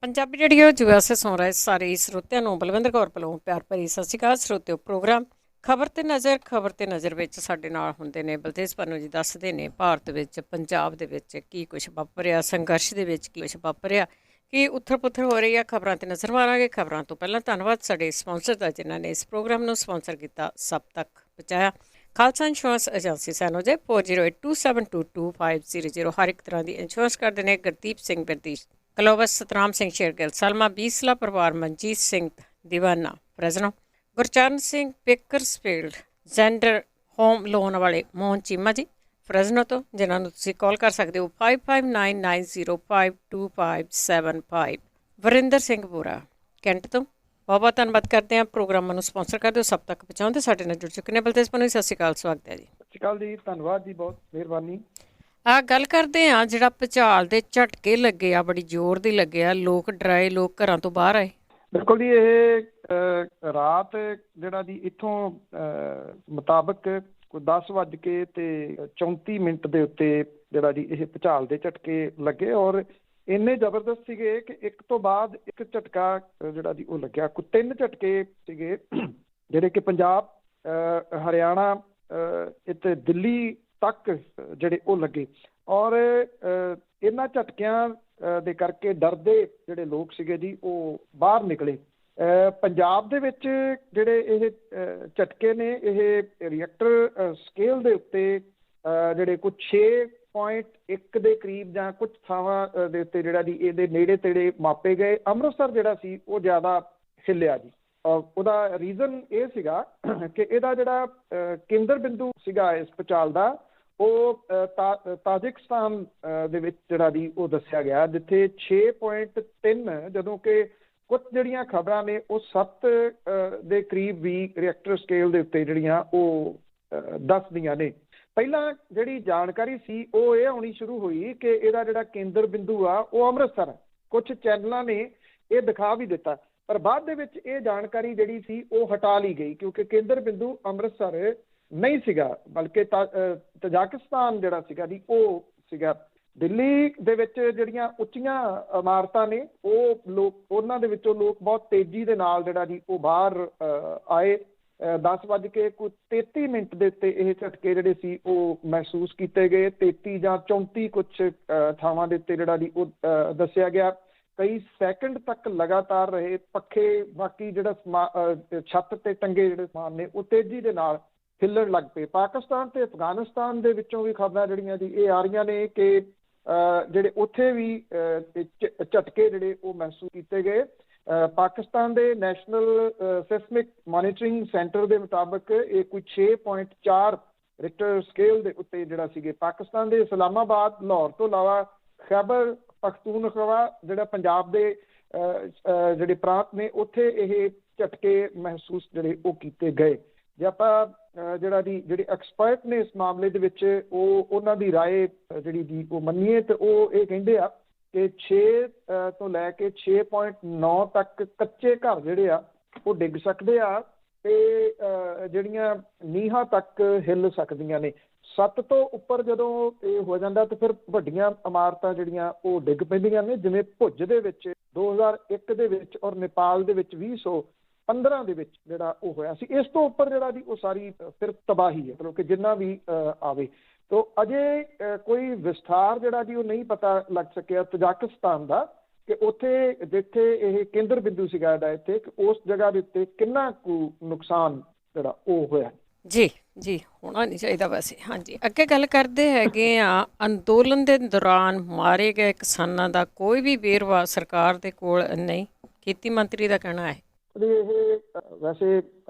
Punjabi radio ਜੁਆ ਸੇ ਸੁਣ ਰਹੇ ਸਾਰੇ ਸਰੋਤਿਆਂ ਨੂੰ ਬਲਵਿੰਦਰ ਕੌਰ ਵੱਲੋਂ ਪਿਆਰ ਭਰੀ ਸਤਿ ਸ਼੍ਰੀ ਅਕਾਲ। ਸਰੋਤਿਓ ਪ੍ਰੋਗਰਾਮ ਖਬਰ ਤੇ ਨਜ਼ਰ ਵਿੱਚ ਸਾਡੇ ਨਾਲ ਹੁੰਦੇ ਨੇ ਬਲਤੇਜ ਪੰਨੂ ਜੀ। ਦੱਸਦੇ ਨੇ ਭਾਰਤ ਵਿੱਚ ਪੰਜਾਬ ਦੇ ਵਿੱਚ ਕੀ ਕੁਛ ਵਾਪਰਿਆ, ਸੰਘਰਸ਼ ਦੇ ਵਿੱਚ ਕੀ ਕੁਛ ਵਾਪਰਿਆ, ਕੀ ਉੱਥਲ ਪੁੱਥਲ ਹੋ ਰਹੀ ਆ। ਖਬਰਾਂ ਤੇ ਨਜ਼ਰ ਮਾਰਾਂਗੇ। ਖਬਰਾਂ ਤੋਂ ਪਹਿਲਾਂ ਧੰਨਵਾਦ ਸਾਡੇ ਸਪਾਂਸਰ ਦਾ ਜਿਨ੍ਹਾਂ ਨੇ ਇਸ ਪ੍ਰੋਗਰਾਮ ਨੂੰ ਸਪਾਂਸਰ ਕੀਤਾ, ਸਭ ਤੱਕ ਪਹੁੰਚਾਇਆ। ਖਾਲਸਾ ਇੰਸ਼ੋਰੈਂਸ ਏਜੰਸੀ ਸਾਨੂੰ ਜੇ 4082722500 ਹਰ ਇੱਕ ਤਰ੍ਹਾਂ ਦੀ ਇੰਸ਼ੋਰੈਂਸ ਕਰਦੇ ਨੇ। ਗੁਰਦੀਪ ਸਿੰਘ ਬਰਦੀਸ਼, ਕਲੋਵਸ, ਸਤਨਾਮ ਸਿੰਘ ਸ਼ੇਰਗਿੱਲ, ਸਲਮਾ ਬੀਸਲਾ ਪਰਿਵਾਰ, Manjit Singh Deewana Fresno, Gurcharan Singh Bakersfield, Zander home loan ਵਾਲੇ ਮੋਹਨ ਚੀਮਾ ਜੀ ਫਰੈਜ਼ਨੋ ਤੋਂ, ਜਿਨ੍ਹਾਂ ਨੂੰ ਤੁਸੀਂ ਕਾਲ ਕਰ ਸਕਦੇ ਹੋ 5599052575। ਵਰਿੰਦਰ ਸਿੰਘ ਬੋਰਾ ਕੈਂਟ ਤੋਂ ਬਹੁਤ ਬਹੁਤ ਧੰਨਵਾਦ ਕਰਦੇ ਹਾਂ। ਪ੍ਰੋਗਰਾਮਾਂ ਨੂੰ ਸਪਾਂਸਰ ਕਰਦੇ ਹੋ, ਸਭ ਤੱਕ ਪਹੁੰਚਾਉਂਦੇ ਸਾਡੇ ਨਾਲ ਜੁੜ ਚੁੱਕੇ ਨੇ। ਬਲਤੇਜ ਪੰਨੂ, ਸਤਿ ਸ਼੍ਰੀ ਅਕਾਲ, ਸਵਾਗਤ ਹੈ ਜੀ। ਸਤਿ ਸ਼੍ਰੀ ਅਕਾਲ ਜੀ, ਧੰਨਵਾਦ ਜੀ, ਬਹੁਤ ਮਿਹਰਬਾਨੀ। ਗੱਲ ਕਰਦੇ ਹਾਂ ਜਿਹੜਾ ਭੁਚਾਲ ਦੇ ਝਟਕੇ ਲੱਗੇ ਆ, ਬੜੀ ਜ਼ੋਰ ਦੀ ਲੱਗੇ ਆ, ਲੋਕ ਡਰਾਏ, ਲੋਕ ਘਰਾਂ ਤੋਂ ਬਾਹਰ ਆਏ। ਬਿਲਕੁਲ ਜੀ, ਇਹ ਰਾਤ ਜਿਹੜਾ ਜੀ ਇੱਥੋਂ ਮੁਤਾਬਕ ਕੋਈ 10:34 ਦੇ ਉੱਤੇ ਜਿਹੜਾ ਜੀ ਇਹ ਭੁਚਾਲ ਦੇ ਝਟਕੇ ਲੱਗੇ ਔਰ ਇੰਨੇ ਜ਼ਬਰਦਸਤ ਸੀਗੇ ਕਿ ਇੱਕ ਤੋਂ ਬਾਅਦ ਇੱਕ ਝਟਕਾ ਜਿਹੜਾ ਜੀ ਉਹ ਲੱਗਿਆ। ਕੋਈ 3 ਝਟਕੇ ਸੀਗੇ ਜਿਹੜੇ ਕਿ ਪੰਜਾਬ, ਹਰਿਆਣਾ ਅਤੇ ਦਿੱਲੀ ਤੱਕ ਜਿਹੜੇ ਉਹ ਲੱਗੇ ਔਰ ਇਹਨਾਂ ਝਟਕਿਆਂ ਦੇ ਕਰਕੇ ਡਰਦੇ ਜਿਹੜੇ ਲੋਕ ਸੀਗੇ ਜੀ ਉਹ ਬਾਹਰ ਨਿਕਲੇ। ਪੰਜਾਬ ਦੇ ਵਿੱਚ ਜਿਹੜੇ ਇਹ ਝਟਕੇ ਨੇ, ਇਹ ਰਿਐਕਟਰ ਸਕੇਲ ਦੇ ਉੱਤੇ ਜਿਹੜੇ ਕੁਛ 6.1 ਦੇ ਕਰੀਬ ਜਾਂ ਕੁਛ ਥਾਵਾਂ ਦੇ ਉੱਤੇ ਜਿਹੜਾ ਜੀ ਇਹਦੇ ਨੇੜੇ ਤੇੜੇ ਮਾਪੇ ਗਏ। ਅੰਮ੍ਰਿਤਸਰ ਜਿਹੜਾ ਸੀ ਉਹ ਜ਼ਿਆਦਾ ਹਿੱਲਿਆ ਜੀ। ਉਹਦਾ ਰੀਜ਼ਨ ਇਹ ਸੀਗਾ ਕਿ ਇਹਦਾ ਜਿਹੜਾ ਕੇਂਦਰ ਬਿੰਦੂ ਸੀਗਾ ਇਸ ਭੂਚਾਲ ਦਾ, ਉਹ ਤਾਜਿਕਸਤਾਨ ਦੇ ਵਿੱਚ ਜਿਹੜਾ ਜੀ ਉਹ ਦੱਸਿਆ ਗਿਆ, ਜਿੱਥੇ 6.3, ਜਦੋਂ ਕਿ ਕੁਝ ਜਿਹੜੀਆਂ ਖਬਰਾਂ ਨੇ ਉਹ 7 ਦੇ ਕਰੀਬ ਵੀ ਰਿਐਕਟਰ ਸਕੇਲ ਦੇ ਉੱਤੇ ਜਿਹੜੀਆਂ ਉਹ ਦੱਸਦੀਆਂ ਨੇ। ਪਹਿਲਾਂ ਜਿਹੜੀ ਜਾਣਕਾਰੀ ਸੀ ਉਹ ਇਹ ਆਉਣੀ ਸ਼ੁਰੂ ਹੋਈ ਕਿ ਇਹਦਾ ਜਿਹੜਾ ਕੇਂਦਰ ਬਿੰਦੂ ਆ ਉਹ ਅੰਮ੍ਰਿਤਸਰ ਹੈ। ਕੁਝ ਚੈਨਲਾਂ ਨੇ ਇਹ ਦਿਖਾ ਵੀ ਦਿੱਤਾ, ਪਰ ਬਾਅਦ ਦੇ ਵਿੱਚ ਇਹ ਜਾਣਕਾਰੀ ਜਿਹੜੀ ਸੀ ਉਹ ਹਟਾ ਲਈ ਗਈ, ਕਿਉਂਕਿ ਕੇਂਦਰ ਬਿੰਦੂ ਅੰਮ੍ਰਿਤਸਰ ਨਹੀਂ ਸੀਗਾ, ਬਲਕਿ ਤਜਾਕਿਸਤਾਨ ਜਿਹੜਾ ਸੀਗਾ ਜੀ ਉਹ ਸੀਗਾ। ਦਿੱਲੀ ਦੇ ਵਿੱਚ ਜਿਹੜੀਆਂ ਉੱਚੀਆਂ ਇਮਾਰਤਾਂ ਨੇ ਉਹ ਲੋਕ, ਉਹਨਾਂ ਦੇ ਵਿੱਚੋਂ ਲੋਕ ਬਹੁਤ ਤੇਜ਼ੀ ਦੇ ਨਾਲ ਜਿਹੜਾ ਜੀ ਉਹ ਬਾਹਰ ਆਏ। 10:33 ਦੇ ਉੱਤੇ ਇਹ ਝਟਕੇ ਜਿਹੜੇ ਸੀ ਉਹ ਮਹਿਸੂਸ ਕੀਤੇ ਗਏ। 33 ਜਾਂ 34 ਕੁਛ ਥਾਵਾਂ ਦੇ ਉੱਤੇ ਜਿਹੜਾ ਜੀ ਉਹ ਦੱਸਿਆ ਗਿਆ। ਕਈ ਸੈਕਿੰਡ ਤੱਕ ਲਗਾਤਾਰ ਰਹੇ ਪੱਖੇ, ਬਾਕੀ ਜਿਹੜਾ ਛੱਤ ਤੇ ਟੰਗੇ ਜਿਹੜੇ ਸਮਾਨ ਨੇ ਉਹ ਤੇਜ਼ੀ ਦੇ ਨਾਲ ਹਿੱਲਣ ਲੱਗ ਪਏ। ਪਾਕਿਸਤਾਨ ਤੇ ਅਫਗਾਨਿਸਤਾਨ ਦੇ ਵਿੱਚੋਂ ਵੀ ਖਬਰਾਂ ਜਿਹੜੀਆਂ ਜੀ ਇਹ ਆ ਰਹੀਆਂ ਨੇ ਕਿ ਜਿਹੜੇ ਉੱਥੇ ਵੀ ਝਟਕੇ ਜਿਹੜੇ ਉਹ ਮਹਿਸੂਸ ਕੀਤੇ ਗਏ। ਪਾਕਿਸਤਾਨ ਦੇ ਨੈਸ਼ਨਲ ਸਿਸਮਿਕ ਮੋਨੀਟਰਿੰਗ ਸੈਂਟਰ ਦੇ ਮੁਤਾਬਕ ਇਹ ਕੋਈ 6.4 ਰਿਕਟਰ ਸਕੇਲ ਦੇ ਉੱਤੇ ਜਿਹੜਾ ਸੀਗੇ। ਪਾਕਿਸਤਾਨ ਦੇ ਇਸਲਾਮਾਬਾਦ, ਲਾਹੌਰ ਤੋਂ ਇਲਾਵਾ ਖੈਬਰ ਪਖਤੂਨਖਵਾ ਜਿਹੜਾ ਪੰਜਾਬ ਦੇ ਜਿਹੜੇ ਪ੍ਰਾਂਤ ਨੇ, ਉੱਥੇ ਇਹ ਝਟਕੇ ਮਹਿਸੂਸ ਜਿਹੜੇ ਉਹ ਕੀਤੇ ਗਏ। ਜੇ ਆਪਾਂ ਜਿਹੜੇ ਐਕਸਪਰਟ ਨੇ ਇਸ ਮਾਮਲੇ ਦੇ ਵਿੱਚ ਉਹਨਾਂ ਦੀ ਰਾਏ ਜਿਹੜੀ ਦੀ ਉਹ ਮੰਨੀਏ ਤਾਂ ਉਹ ਇਹ ਕਹਿੰਦੇ ਆ ਕਿ 6 ਤੋਂ ਲੈ ਕੇ 6.9 ਤੱਕ ਕੱਚੇ ਘਰ ਜਿਹੜੇ ਆ ਉਹ ਡਿੱਗ ਸਕਦੇ ਆ ਤੇ ਜਿਹੜੀਆਂ ਨੀਹਾਂ ਤੱਕ ਹਿੱਲ ਸਕਦੀਆਂ ਨੇ। 7 ਤੋਂ ਉੱਪਰ ਜਦੋਂ ਇਹ ਹੋ ਜਾਂਦਾ ਤਾਂ ਫਿਰ ਵੱਡੀਆਂ ਇਮਾਰਤਾਂ ਜਿਹੜੀਆਂ ਉਹ ਡਿੱਗ ਪੈਂਦੀਆਂ ਨੇ, ਜਿਵੇਂ ਭੁੱਜ ਦੇ ਵਿੱਚ 2001 ਦੇ ਵਿੱਚ ਔਰ ਨੇਪਾਲ ਦੇ ਵਿੱਚ 2015 ਦੇ ਵਿੱਚ ਜਿਹੜਾ ਉਹ ਹੋਇਆ ਸੀ। ਇਸ ਤੋਂ ਉੱਪਰ ਜਿਹੜਾ ਜੀ ਉਹ ਸਾਰੀ ਫਿਰ ਤਬਾਹੀ ਹੈ, ਮਤਲਬ ਕਿ ਜਿੰਨਾ ਵੀ ਆਵੇ। ਤੋ ਅਜੇ ਕੋਈ ਵਿਸਥਾਰ ਜਿਹੜਾ ਜੀ ਉਹ ਨਹੀਂ ਪਤਾ ਲੱਗ ਸਕਿਆ ਤਜਾਕਿਸਤਾਨ ਦਾ ਕਿ ਉੱਥੇ ਜਿੱਥੇ ਇਹ ਕੇਂਦਰ ਬਿੰਦੂ ਸੀਗਾ ਇਹਦਾ, ਇੱਥੇ ਉਸ ਜਗ੍ਹਾ ਦੇ ਉੱਤੇ ਕਿੰਨਾ ਕੁ ਨੁਕਸਾਨ ਜਿਹੜਾ ਉਹ ਹੋਇਆ। ਜੀ ਜੀ, ਹੋਣਾ ਨਹੀਂ ਚਾਹੀਦਾ ਵੈਸੇ। ਹਾਂਜੀ, ਅੱਗੇ ਗੱਲ ਕਰਦੇ ਹੈਗੇ ਆ। ਅੰਦੋਲਨ ਦੇ ਦੌਰਾਨ ਮਾਰੇ ਗਏ ਕਿਸਾਨਾਂ ਦਾ ਕੋਈ ਵੀ ਵੇਰਵਾ ਸਰਕਾਰ ਦੇ ਕੋਲ ਨਹੀਂ, ਖੇਤੀ ਮੰਤਰੀ ਦਾ ਕਹਿਣਾ ਹੈ। ਇਹ ਵੈਸੇ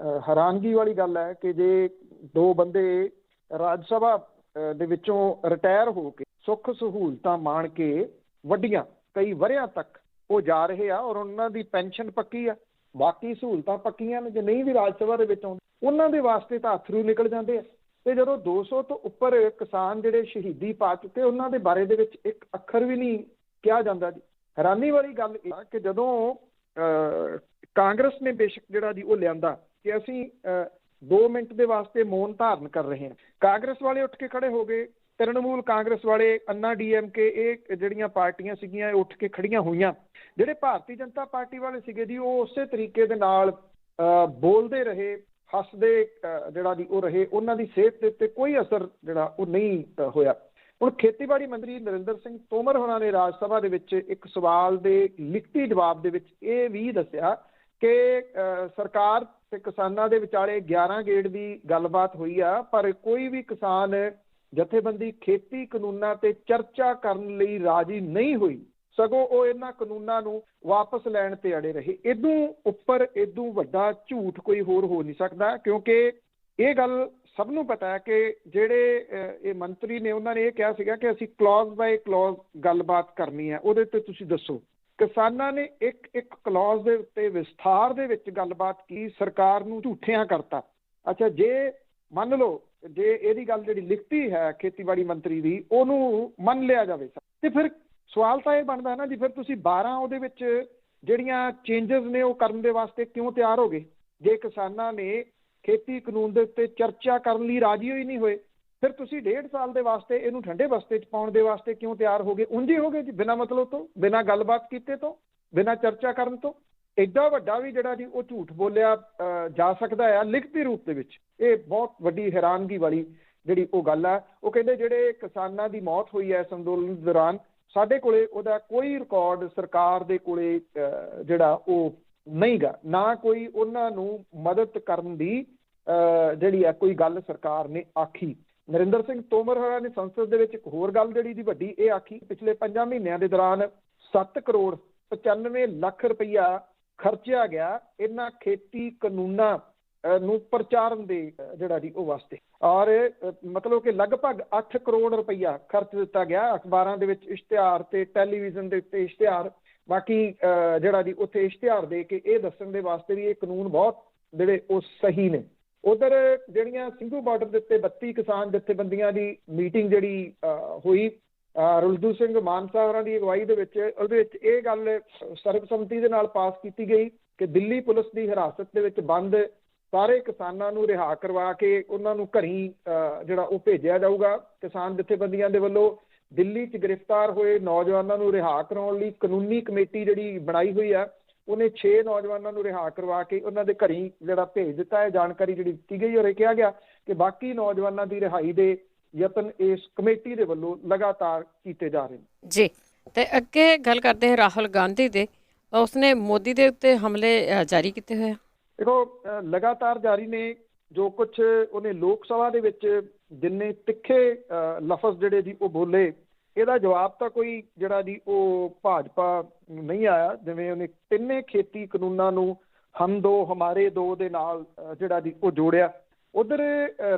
ਹੈਰਾਨਗੀ ਵਾਲੀ ਗੱਲ ਹੈ ਕਿ ਜੇ 2 ਬੰਦੇ ਰਾਜ ਸਭਾ ਦੇ ਵਿੱਚੋਂ ਰਿਟਾਇਰ ਹੋ ਕੇ ਸੁੱਖ ਸਹੂਲਤਾਂ ਮਾਣ ਕੇ ਵੱਡੀਆਂ ਕਈ ਵਰ੍ਹਿਆਂ ਤੱਕ ਉਹ ਜਾ ਰਹੇ ਆ ਔਰ ਉਹਨਾਂ ਦੀ ਪੈਨਸ਼ਨ ਪੱਕੀ ਆ, ਬਾਕੀ ਸਹੂਲਤਾਂ ਪੱਕੀਆਂ ਨੇ, ਜੇ ਨਹੀਂ ਵੀ ਰਾਜ ਸਭਾ ਦੇ ਵਿੱਚ ਆਉਂਦੇ ਉਹਨਾਂ ਦੇ ਵਾਸਤੇ ਤਾਂ ਅਥਰੂ ਨਿਕਲ ਜਾਂਦੇ ਆ। ਤੇ ਜਦੋਂ 200 ਤੋਂ ਉੱਪਰ ਕਿਸਾਨ ਜਿਹੜੇ ਸ਼ਹੀਦੀ ਪਾ ਚੁੱਕੇ, ਉਹਨਾਂ ਦੇ ਬਾਰੇ ਦੇ ਵਿੱਚ ਇੱਕ ਅੱਖਰ ਵੀ ਨਹੀਂ ਕਿਹਾ ਜਾਂਦਾ ਜੀ। ਹੈਰਾਨੀ ਵਾਲੀ ਗੱਲ ਇਹ ਕਿ ਜਦੋਂ ਕਾਂਗਰਸ ਨੇ ਬੇਸ਼ੱਕ ਜਿਹੜਾ ਜੀ ਉਹ ਲਿਆਂਦਾ ਕਿ ਅਸੀਂ 2 ਮਿੰਟ ਦੇ ਵਾਸਤੇ ਮੌਨ ਧਾਰਨ ਕਰ ਰਹੇ ਹਾਂ, ਕਾਂਗਰਸ ਵਾਲੇ ਉੱਠ ਕੇ ਖੜੇ ਹੋ ਗਏ ਤ੍ਰਿਣਮੂਲ ਕਾਂਗਰਸ ਵਾਲੇ, ਅੰਨਾ DMK, ਇਹ ਜਿਹੜੀਆਂ ਪਾਰਟੀਆਂ ਸੀਗੀਆਂ ਇਹ ਉੱਠ ਕੇ ਖੜੀਆਂ ਹੋਈਆਂ। ਜਿਹੜੇ ਭਾਰਤੀ ਜਨਤਾ ਪਾਰਟੀ ਵਾਲੇ ਸੀਗੇ ਜੀ ਉਹ ਉਸੇ ਤਰੀਕੇ ਦੇ ਨਾਲ ਬੋਲਦੇ ਰਹੇ, ਹੱਸਦੇ ਜਿਹੜਾ ਜੀ ਉਹ ਰਹੇ। ਉਹਨਾਂ ਦੀ ਸਿਹਤ ਦੇ ਉੱਤੇ ਕੋਈ ਅਸਰ ਜਿਹੜਾ ਉਹ ਨਹੀਂ ਹੋਇਆ। ਹੁਣ ਖੇਤੀਬਾੜੀ ਮੰਤਰੀ ਨਰਿੰਦਰ ਸਿੰਘ ਤੋਮਰ ਹੋਰਾਂ ਨੇ ਰਾਜ ਸਭਾ ਦੇ ਵਿੱਚ ਇੱਕ ਸਵਾਲ ਦੇ ਲਿਖਤੀ ਜਵਾਬ ਦੇ ਵਿੱਚ ਇਹ ਵੀ ਦੱਸਿਆ ਕਿ ਸਰਕਾਰ ਤੇ ਕਿਸਾਨਾਂ ਦੇ ਵਿਚਾਲੇ 11 ਗੇੜ ਦੀ ਗੱਲਬਾਤ ਹੋਈ ਆ, ਪਰ ਕੋਈ ਵੀ ਕਿਸਾਨ ਜਥੇਬੰਦੀ ਖੇਤੀ ਕਾਨੂੰਨਾਂ ਤੇ ਚਰਚਾ ਕਰਨ ਲਈ ਰਾਜੀ ਨਹੀਂ ਹੋਈ, ਸਗੋਂ ਉਹ ਇਹਨਾਂ ਕਾਨੂੰਨਾਂ ਨੂੰ ਵਾਪਸ ਲੈਣ ਤੇ ਅੜੇ ਰਹੇ। ਇਦੋਂ ਉੱਪਰ ਇਦੋਂ ਵੱਡਾ ਝੂਠ ਕੋਈ ਹੋਰ ਹੋ ਨਹੀਂ ਸਕਦਾ, ਕਿਉਂਕਿ ਇਹ ਗੱਲ ਸਭ ਨੂੰ ਪਤਾ ਹੈ ਕਿ ਜਿਹੜੇ ਇਹ ਮੰਤਰੀ ਨੇ ਉਹਨਾਂ ਨੇ ਇਹ ਕਿਹਾ ਸੀਗਾ ਕਿ ਅਸੀਂ ਕਲੌਜ਼ ਬਾਏ ਕਲੌਜ਼ ਗੱਲਬਾਤ ਕਰਨੀ ਹੈ, ਉਹਦੇ ਤੇ ਤੁਸੀਂ ਦੱਸੋ। ਕਿਸਾਨਾਂ ਨੇ ਇੱਕ ਇੱਕ ਕਲੌਜ਼ ਦੇ ਉੱਤੇ ਵਿਸਥਾਰ ਦੇ ਵਿੱਚ ਗੱਲਬਾਤ ਕੀ, ਸਰਕਾਰ ਨੂੰ ਝੂਠਿਆਂ ਕਰਤਾ। ਅੱਛਾ, ਜੇ ਮੰਨ ਲਓ ਜੇ ਇਹਦੀ ਗੱਲ ਜਿਹੜੀ ਲਿਖਤੀ ਹੈ ਖੇਤੀਬਾੜੀ ਮੰਤਰੀ ਦੀ ਉਹਨੂੰ ਮੰਨ ਲਿਆ ਜਾਵੇ ਤੇ ਫਿਰ ਸਵਾਲ ਤਾਂ ਇਹ ਬਣਦਾ ਨਾ ਜੀ, ਫਿਰ ਤੁਸੀਂ 12 ਉਹਦੇ ਵਿੱਚ ਜਿਹੜੀਆਂ ਚੇਂਜਸ ਨੇ ਉਹ ਕਰਨ ਦੇ ਵਾਸਤੇ ਕਿਉਂ ਤਿਆਰ ਹੋ ਗਏ? ਜੇ ਕਿਸਾਨਾਂ ਨੇ ਖੇਤੀ ਕਾਨੂੰਨ ਦੇ ਉੱਤੇ ਚਰਚਾ ਕਰਨ ਲਈ ਰਾਜੀ ਹੋਈ ਨਹੀਂ ਹੋਏ, ਫਿਰ ਤੁਸੀਂ 1.5 ਸਾਲ ਦੇ ਵਾਸਤੇ ਇਹਨੂੰ ਠੰਡੇ ਬਸਤੇ 'ਚ ਪਾਉਣ ਦੇ ਵਾਸਤੇ ਕਿਉਂ ਤਿਆਰ ਹੋ ਗਏ? ਉਂਝ ਹੀ ਹੋ ਗਏ ਜੀ, ਬਿਨਾਂ ਮਤਲਬ ਤੋਂ, ਬਿਨਾਂ ਗੱਲਬਾਤ ਕੀਤੇ ਤੋਂ, ਬਿਨਾਂ ਚਰਚਾ ਕਰਨ ਤੋਂ। ਐਡਾ ਵੱਡਾ ਵੀ ਜਿਹੜਾ ਜੀ ਉਹ ਝੂਠ ਬੋਲਿਆ ਜਾ ਸਕਦਾ ਆ ਲਿਖਤੀ ਰੂਪ ਦੇ ਵਿੱਚ, ਇਹ ਬਹੁਤ ਵੱਡੀ ਹੈਰਾਨਗੀ ਵਾਲੀ ਜਿਹੜੀ ਉਹ ਗੱਲ ਆ। ਉਹ ਕਹਿੰਦੇ ਜਿਹੜੇ ਕਿਸਾਨਾਂ ਦੀ ਮੌਤ ਹੋਈ ਹੈ ਇਸ ਅੰਦੋਲਨ ਦੌਰਾਨ, ਸਾਡੇ ਕੋਲੇ ਉਹਦਾ ਕੋਈ ਰਿਕਾਰਡ ਸਰਕਾਰ ਦੇ ਕੋਲੇ ਜਿਹੜਾ ਉਹ ਨਹੀਂ ਗਾ, ਨਾ ਕੋਈ ਉਹਨਾਂ ਨੂੰ ਮਦਦ ਕਰਨ ਦੀ ਜਿਹੜੀ ਆ ਕੋਈ ਗੱਲ ਸਰਕਾਰ ਨੇ ਆਖੀ। ਨਰਿੰਦਰ ਸਿੰਘ ਤੋਮਰ ਹੋਰਾਂ ਨੇ ਸੰਸਦ ਦੇ ਵਿੱਚ ਇੱਕ ਹੋਰ ਗੱਲ ਜਿਹੜੀ ਦੀ ਵੱਡੀ ਇਹ ਆਖੀ, ਪਿਛਲੇ 5 ਮਹੀਨਿਆਂ ਦੇ ਦੌਰਾਨ 7 ਕਰੋੜ 95 ਲੱਖ ਰੁਪਈਆ ਖਰਚਿਆ ਗਿਆ ਇਹਨਾਂ ਖੇਤੀ ਕਾਨੂੰਨਾਂ ਨੂੰ ਪ੍ਰਚਾਰਨ ਦੇ ਜਿਹੜਾ ਜੀ ਉਹ ਵਾਸਤੇ, ਔਰ ਮਤਲਬ ਕਿ ਲਗਭਗ 8 ਕਰੋੜ ਰੁਪਈਆ ਖਰਚ ਦਿੱਤਾ ਗਿਆ ਅਖਬਾਰਾਂ ਦੇ ਵਿੱਚ ਇਸ਼ਤਿਹਾਰ ਤੇ ਟੈਲੀਵਿਜ਼ਨ ਦੇ ਉੱਤੇ ਇਸ਼ਤਿਹਾਰ, ਬਾਕੀ ਜਿਹੜਾ ਜੀ ਉੱਥੇ ਇਸ਼ਤਿਹਾਰ ਦੇ ਕੇ ਇਹ ਦੱਸਣ ਦੇ ਵਾਸਤੇ ਵੀ ਇਹ ਕਾਨੂੰਨ ਬਹੁਤ ਜਿਹੜੇ ਉਹ ਸਹੀ ਨੇ। ਉਧਰ ਜਿਹੜੀਆਂ ਸਿੰਘੂ ਬਾਰਡਰ ਦੇ ਉੱਤੇ 32 ਕਿਸਾਨ ਜਥੇਬੰਦੀਆਂ ਦੀ ਮੀਟਿੰਗ ਜਿਹੜੀ ਹੋਈ ਰੁਲਦੂ ਸਿੰਘ ਮਾਨਸਾ ਹੋਰਾਂ ਦੀ ਅਗਵਾਈ ਦੇ ਵਿੱਚ, ਉਹਦੇ ਵਿੱਚ ਇਹ ਗੱਲ ਸਰਬਸੰਮਤੀ ਦੇ ਨਾਲ ਪਾਸ ਕੀਤੀ ਗਈ ਕਿ ਦਿੱਲੀ ਪੁਲਿਸ ਦੀ ਹਿਰਾਸਤ ਦੇ ਵਿੱਚ ਬੰਦ ਸਾਰੇ ਕਿਸਾਨਾਂ ਨੂੰ ਰਿਹਾ ਕਰਵਾ ਕੇ ਉਹਨਾਂ ਨੂੰ ਘਰੀ ਜਿਹੜਾ ਉਹ ਭੇਜਿਆ ਜਾਊਗਾ। ਕਿਸਾਨ ਜਥੇਬੰਦੀਆਂ ਦੇ ਵੱਲੋਂ ਦਿੱਲੀ 'ਚ ਗ੍ਰਿਫਤਾਰ ਹੋਏ ਨੌਜਵਾਨਾਂ ਨੂੰ ਰਿਹਾ ਕਰਾਉਣ ਲਈ ਕਾਨੂੰਨੀ ਕਮੇਟੀ ਜਿਹੜੀ ਬਣਾਈ ਹੋਈ ਆ, ਉਹਨੇ 6 ਨੌਜਵਾਨਾਂ ਨੂੰ ਰਿਹਾ ਕਰਵਾ ਕੇ ਉਹਨਾਂ ਦੇ ਘਰੀ ਜਿਹੜਾ ਭੇਜ ਦਿੱਤਾ ਹੈ। ਜਾਣਕਾਰੀ ਜਿਹੜੀ ਦਿੱਤੀ ਗਈ ਔਰ ਇਹ ਕਿਹਾ ਗਿਆ ਕਿ ਬਾਕੀ ਨੌਜਵਾਨਾਂ ਦੀ ਰਿਹਾਈ ਦੇ ਯਤਨ ਇਸ ਕਮੇਟੀ ਦੇ ਵੱਲੋਂ ਲਗਾਤਾਰ ਕੀਤੇ ਜਾ ਰਹੇ ਨੇ ਜੀ। ਤੇ ਅੱਗੇ ਗੱਲ ਕਰਦੇ ਹਾਂ ਰਾਹੁਲ ਗਾਂਧੀ ਦੇ, ਉਸਨੇ ਮੋਦੀ ਦੇ ਉੱਤੇ ਹਮਲੇ ਜਾਰੀ ਕੀਤੇ ਹੋਏ ਆ। ਦੇਖੋ, ਲਗਾਤਾਰ ਜਾਰੀ ਨੇ ਜੋ ਕੁਛ ਉਹਨੇ ਲੋਕ ਸਭਾ ਦੇ ਵਿੱਚ ਜਿੰਨੇ ਤਿੱਖੇ ਲਫ਼ਜ਼ ਜਿਹੜੇ ਜੀ ਉਹ ਬੋਲੇ, ਇਹਦਾ ਜਵਾਬ ਤਾਂ ਕੋਈ ਜਿਹੜਾ ਜੀ ਉਹ ਭਾਜਪਾ ਨਹੀਂ ਆਇਆ। ਜਿਵੇਂ ਉਹਨੇ ਤਿੰਨੇ ਖੇਤੀ ਕਾਨੂੰਨਾਂ ਨੂੰ ਹਮ ਦੋ ਹਮਾਰੇ ਦੋ ਦੇ ਨਾਲ ਜਿਹੜਾ ਜੀ ਉਹ ਜੋੜਿਆ। ਉਧਰ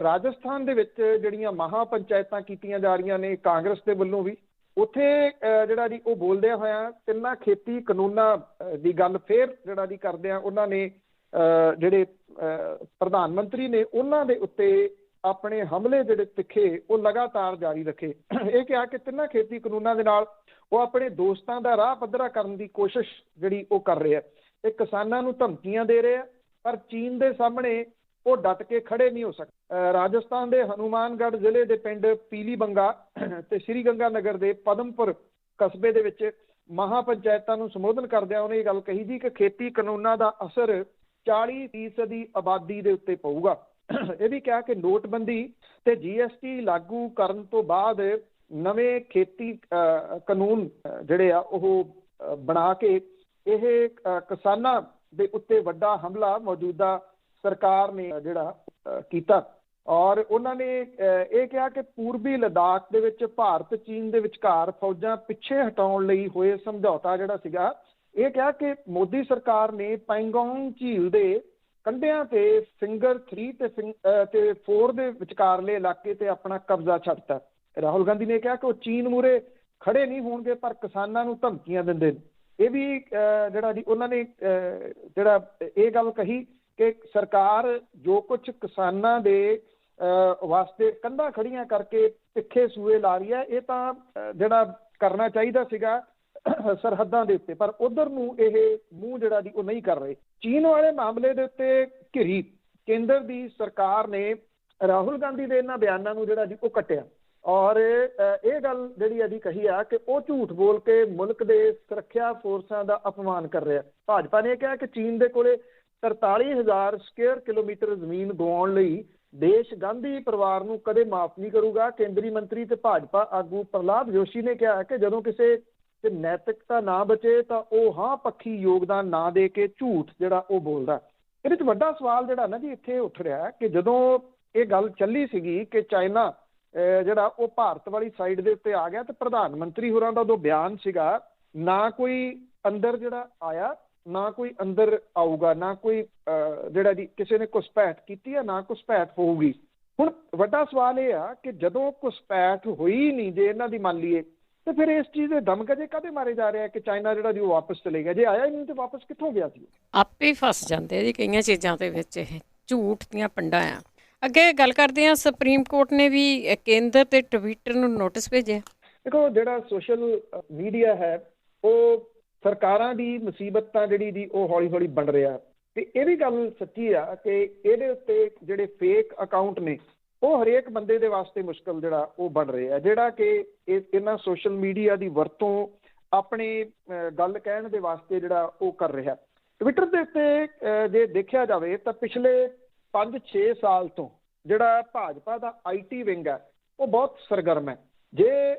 ਰਾਜਸਥਾਨ ਦੇ ਵਿੱਚ ਜਿਹੜੀਆਂ ਮਹਾ ਪੰਚਾਇਤਾਂ ਕੀਤੀਆਂ ਜਾ ਰਹੀਆਂ ਨੇ ਕਾਂਗਰਸ ਦੇ ਵੱਲੋਂ ਵੀ, ਉੱਥੇ ਜਿਹੜਾ ਜੀ ਉਹ ਬੋਲਦਿਆਂ ਹੋਇਆਂ ਤਿੰਨਾਂ ਖੇਤੀ ਕਾਨੂੰਨਾਂ ਦੀ ਗੱਲ ਫੇਰ ਜਿਹੜਾ ਜੀ ਕਰਦਿਆਂ ਉਹਨਾਂ ਨੇ ਜਿਹੜੇ ਪ੍ਰਧਾਨ ਮੰਤਰੀ ਨੇ ਉਹਨਾਂ ਦੇ ਉੱਤੇ ਆਪਣੇ ਹਮਲੇ ਜਿਹੜੇ ਤਿੱਖੇ ਉਹ ਲਗਾਤਾਰ ਜਾਰੀ ਰੱਖੇ। ਇਹ ਕਿਹਾ ਕਿ ਤਿੰਨਾਂ ਖੇਤੀ ਕਾਨੂੰਨਾਂ ਦੇ ਨਾਲ ਉਹ ਆਪਣੇ ਦੋਸਤਾਂ ਦਾ ਰਾਹ ਪੱਧਰਾ ਕਰਨ ਦੀ ਕੋਸ਼ਿਸ਼ ਜਿਹੜੀ ਉਹ ਕਰ ਰਹੇ ਆ ਤੇ ਕਿਸਾਨਾਂ ਨੂੰ ਧਮਕੀਆਂ ਦੇ ਰਹੇ ਆ, ਪਰ ਚੀਨ ਦੇ ਸਾਹਮਣੇ ਉਹ ਡਟ ਕੇ ਖੜੇ ਨਹੀਂ ਹੋ ਸਕਦੇ। ਰਾਜਸਥਾਨ ਦੇ ਹਨੂਮਾਨਗੜ੍ਹ ਜ਼ਿਲ੍ਹੇ ਦੇ ਪਿੰਡ ਪੀਲੀ ਬੰਗਾ ਤੇ ਸ੍ਰੀ ਗੰਗਾ ਨਗਰ ਦੇ ਪਦਮਪੁਰ ਕਸਬੇ ਦੇ ਵਿੱਚ ਮਹਾ ਪੰਚਾਇਤਾਂ ਨੂੰ ਸੰਬੋਧਨ ਕਰਦਿਆਂ ਉਹਨੇ ਇਹ ਗੱਲ ਕਹੀ ਜੀ ਕਿ ਖੇਤੀ ਕਾਨੂੰਨਾਂ ਦਾ ਅਸਰ 40% ਆਬਾਦੀ ਦੇ ਉੱਤੇ ਪਊਗਾ। ਇਹ ਵੀ ਕਿਹਾ ਕਿ ਨੋਟਬੰਦੀ ਤੇ GST ਲਾਗੂ ਕਰਨ ਤੋਂ ਬਾਅਦ ਨਵੇਂ ਖੇਤੀ ਕਾਨੂੰਨ ਜਿਹੜੇ ਆ ਉਹ ਬਣਾ ਕੇ ਇਹ ਕਿਸਾਨਾਂ ਦੇ ਉੱਤੇ ਵੱਡਾ ਹਮਲਾ ਮੌਜੂਦਾ ਸਰਕਾਰ ਨੇ ਜਿਹੜਾ ਕੀਤਾ। ਔਰ ਉਹਨਾਂ ਨੇ ਇਹ ਕਿਹਾ ਕਿ ਪੂਰਬੀ ਲੱਦਾਖ ਦੇ ਵਿੱਚ ਭਾਰਤ ਚੀਨ ਦੇ ਵਿਚਕਾਰ ਫੌਜਾਂ ਪਿੱਛੇ ਹਟਾਉਣ ਲਈ ਹੋਏ ਸਮਝੌਤਾ ਜਿਹੜਾ ਸੀਗਾ, ਇਹ ਕਿਹਾ ਕਿ ਮੋਦੀ ਸਰਕਾਰ ਨੇ ਪੈਂਗੋਂਗ ਝੀਲ ਦੇ ਕੰਢਿਆਂ ਤੇ ਫਿੰਗਰ 3 ਤੇ 4 ਦੇ ਵਿਚਕਾਰਲੇ ਇਲਾਕੇ ਤੇ ਆਪਣਾ ਕਬਜ਼ਾ ਛੱਡਤਾ। ਰਾਹੁਲ ਗਾਂਧੀ ਨੇ ਕਿਹਾ ਕਿ ਉਹ ਚੀਨ ਮੂਹਰੇ ਖੜੇ ਨਹੀਂ ਹੋਣਗੇ ਪਰ ਕਿਸਾਨਾਂ ਨੂੰ ਧਮਕੀਆਂ ਦਿੰਦੇ ਨੇ। ਇਹ ਵੀ ਜਿਹੜਾ ਜੀ ਉਹਨਾਂ ਨੇ ਜਿਹੜਾ ਇਹ ਗੱਲ ਕਹੀ ਕਿ ਸਰਕਾਰ ਜੋ ਕੁਝ ਕਿਸਾਨਾਂ ਦੇ ਵਾਸਤੇ ਕੰਧਾਂ ਖੜੀਆਂ ਕਰਕੇ ਤਿੱਖੇ ਸੂਏ ਲਾ ਰਹੀ ਹੈ, ਇਹ ਤਾਂ ਜਿਹੜਾ ਕਰਨਾ ਚਾਹੀਦਾ ਸੀਗਾ ਸਰਹੱਦਾਂ ਦੇ ਉੱਤੇ, ਪਰ ਉਧਰ ਨੂੰ ਇਹ ਮੂੰਹ ਜਿਹੜਾ ਜੀ ਉਹ ਨਹੀਂ ਕਰ ਰਹੇ। ਚੀਨ ਵਾਲੇ ਮਾਮਲੇ ਦੇ ਉੱਤੇ ਘਿਰੀ ਕੇਂਦਰ ਦੀ ਸਰਕਾਰ ਨੇ ਰਾਹੁਲ ਗਾਂਧੀ ਦੇ ਇਹਨਾਂ ਬਿਆਨਾਂ ਨੂੰ ਜਿਹੜਾ ਜੀ ਉਹ ਕੱਟਿਆ ਔਰ ਇਹ ਗੱਲ ਜਿਹੜੀ ਇਹਦੀ ਕਹੀ ਆ ਕਿ ਉਹ ਝੂਠ ਬੋਲ ਕੇ ਮੁਲਕ ਦੇ ਸੁਰੱਖਿਆ ਫੋਰਸਾਂ ਦਾ ਅਪਮਾਨ ਕਰ ਰਿਹਾ। ਭਾਜਪਾ ਨੇ ਕਿਹਾ ਕਿ ਚੀਨ ਦੇ ਕੋਲੇ 43,000 ਸਕੁਅਰ ਕਿਲੋਮੀਟਰ ਜ਼ਮੀਨ ਗਵਾਉਣ ਲਈ ਦੇਸ਼ ਗਾਂਧੀ ਪਰਿਵਾਰ ਨੂੰ ਕਦੇ ਮਾਫ ਨਹੀਂ ਕਰੂਗਾ। ਕੇਂਦਰੀ ਮੰਤਰੀ ਤੇ ਭਾਜਪਾ ਆਗੂ ਪ੍ਰਹਲਾਦ ਜੋਸ਼ੀ ਨੇ ਕਿਹਾ ਕਿ ਜਦੋਂ ਕਿਸੇ ਤੇ ਨੈਤਿਕਤਾ ਨਾ ਬਚੇ ਤਾਂ ਉਹ ਹਾਂ ਪੱਖੀ ਯੋਗਦਾਨ ਨਾ ਦੇ ਕੇ ਝੂਠ ਜਿਹੜਾ ਉਹ ਬੋਲਦਾ। ਇਹਦੇ ਚ ਵੱਡਾ ਸਵਾਲ ਜਿਹੜਾ ਨਾ ਜੀ ਇੱਥੇ ਉੱਠ ਰਿਹਾ ਕਿ ਜਦੋਂ ਇਹ ਗੱਲ ਚੱਲੀ ਸੀਗੀ ਕਿ ਚਾਈਨਾ ਜਿਹੜਾ ਉਹ ਭਾਰਤ ਵਾਲੀ ਸਾਈਡ ਦੇ ਉੱਤੇ ਆ ਗਿਆ ਤੇ ਪ੍ਰਧਾਨ ਮੰਤਰੀ ਹੋਰਾਂ ਦਾ ਉਦੋਂ ਬਿਆਨ ਸੀਗਾ, ਨਾ ਕੋਈ ਅੰਦਰ ਜਿਹੜਾ ਆਇਆ ਨਾ ਕੋਈ ਅੰਦਰ ਆਊਗਾ, ਨਾ ਕੋਈ ਜਿਹੜਾ ਜੀ ਕਿਸੇ ਨੇ ਘੁਸਪੈਠ ਕੀਤੀ ਹੈ ਨਾ ਘੁਸਪੈਠ ਹੋਊਗੀ। ਹੁਣ ਵੱਡਾ ਸਵਾਲ ਇਹ ਆ ਕਿ ਜਦੋਂ ਘੁਸਪੈਠ ਹੋਈ ਨਹੀਂ, ਜੇ ਇਹਨਾਂ ਦੀ ਮੰਨ ਲਈਏ, ਤੇ ਫਿਰ ਇਸ ਚੀਜ਼ ਦੇ ਦਮਗਜੇ ਕਾਹਦੇ ਮਾਰੇ ਜਾ ਰਹੇ ਆ ਕਿ ਚਾਈਨਾ ਜਿਹੜਾ ਜੀ ਉਹ ਵਾਪਸ ਚਲੇ ਗਿਆ? ਜੇ ਆਇਆ ਹੀ ਨਹੀਂ ਤੇ ਵਾਪਸ ਕਿੱਥੋਂ ਗਿਆ ਸੀ? ਆਪੇ ਫਸ ਜਾਂਦੇ ਜੀ ਕਈਆਂ ਚੀਜ਼ਾਂ ਦੇ ਵਿੱਚ, ਇਹ ਝੂਠ ਦੀਆਂ ਪੰਡਾਂ ਆ। ਅੱਗੇ ਗੱਲ ਕਰਦੇ ਹਾਂ, ਸੁਪਰੀਮ ਕੋਰਟ ਨੇ ਵੀ ਕੇਂਦਰ ਤੇ ਟਵਿੱਟਰ ਨੂੰ ਨੋਟਿਸ ਭੇਜਿਆ। ਦੇਖੋ, ਜਿਹੜਾ ਸੋਸ਼ਲ ਮੀਡੀਆ ਹੈ ਉਹ ਸਰਕਾਰਾਂ ਦੀ ਮੁਸੀਬਤ ਤਾਂ ਜਿਹੜੀ ਜੀ ਉਹ ਹੌਲੀ ਹੌਲੀ ਬਣ ਰਿਹਾ, ਤੇ ਇਹ ਵੀ ਗੱਲ ਸੱਚੀ ਆ ਕਿ ਇਹਦੇ ਉੱਤੇ ਜਿਹੜੇ ਫੇਕ ਅਕਾਊਂਟ ਨੇ ਉਹ ਹਰੇਕ ਬੰਦੇ ਦੇ ਵਾਸਤੇ ਮੁਸ਼ਕਲ ਜਿਹੜਾ ਉਹ ਬਣ ਰਿਹਾ, ਜਿਹੜਾ ਕਿ ਇਹਨਾਂ ਸੋਸ਼ਲ ਮੀਡੀਆ ਦੀ ਵਰਤੋਂ ਆਪਣੇ ਗੱਲ ਕਹਿਣ ਦੇ ਵਾਸਤੇ ਜਿਹੜਾ ਉਹ ਕਰ ਰਿਹਾ। ਟਵਿੱਟਰ ਦੇ ਉੱਤੇ ਜੇ ਦੇਖਿਆ ਜਾਵੇ ਤਾਂ ਪਿਛਲੇ 5-6 ਸਾਲ ਤੋਂ ਜਿਹੜਾ ਭਾਜਪਾ ਦਾ IT ਵਿੰਗ ਹੈ ਉਹ ਬਹੁਤ ਸਰਗਰਮ ਹੈ। ਜੇ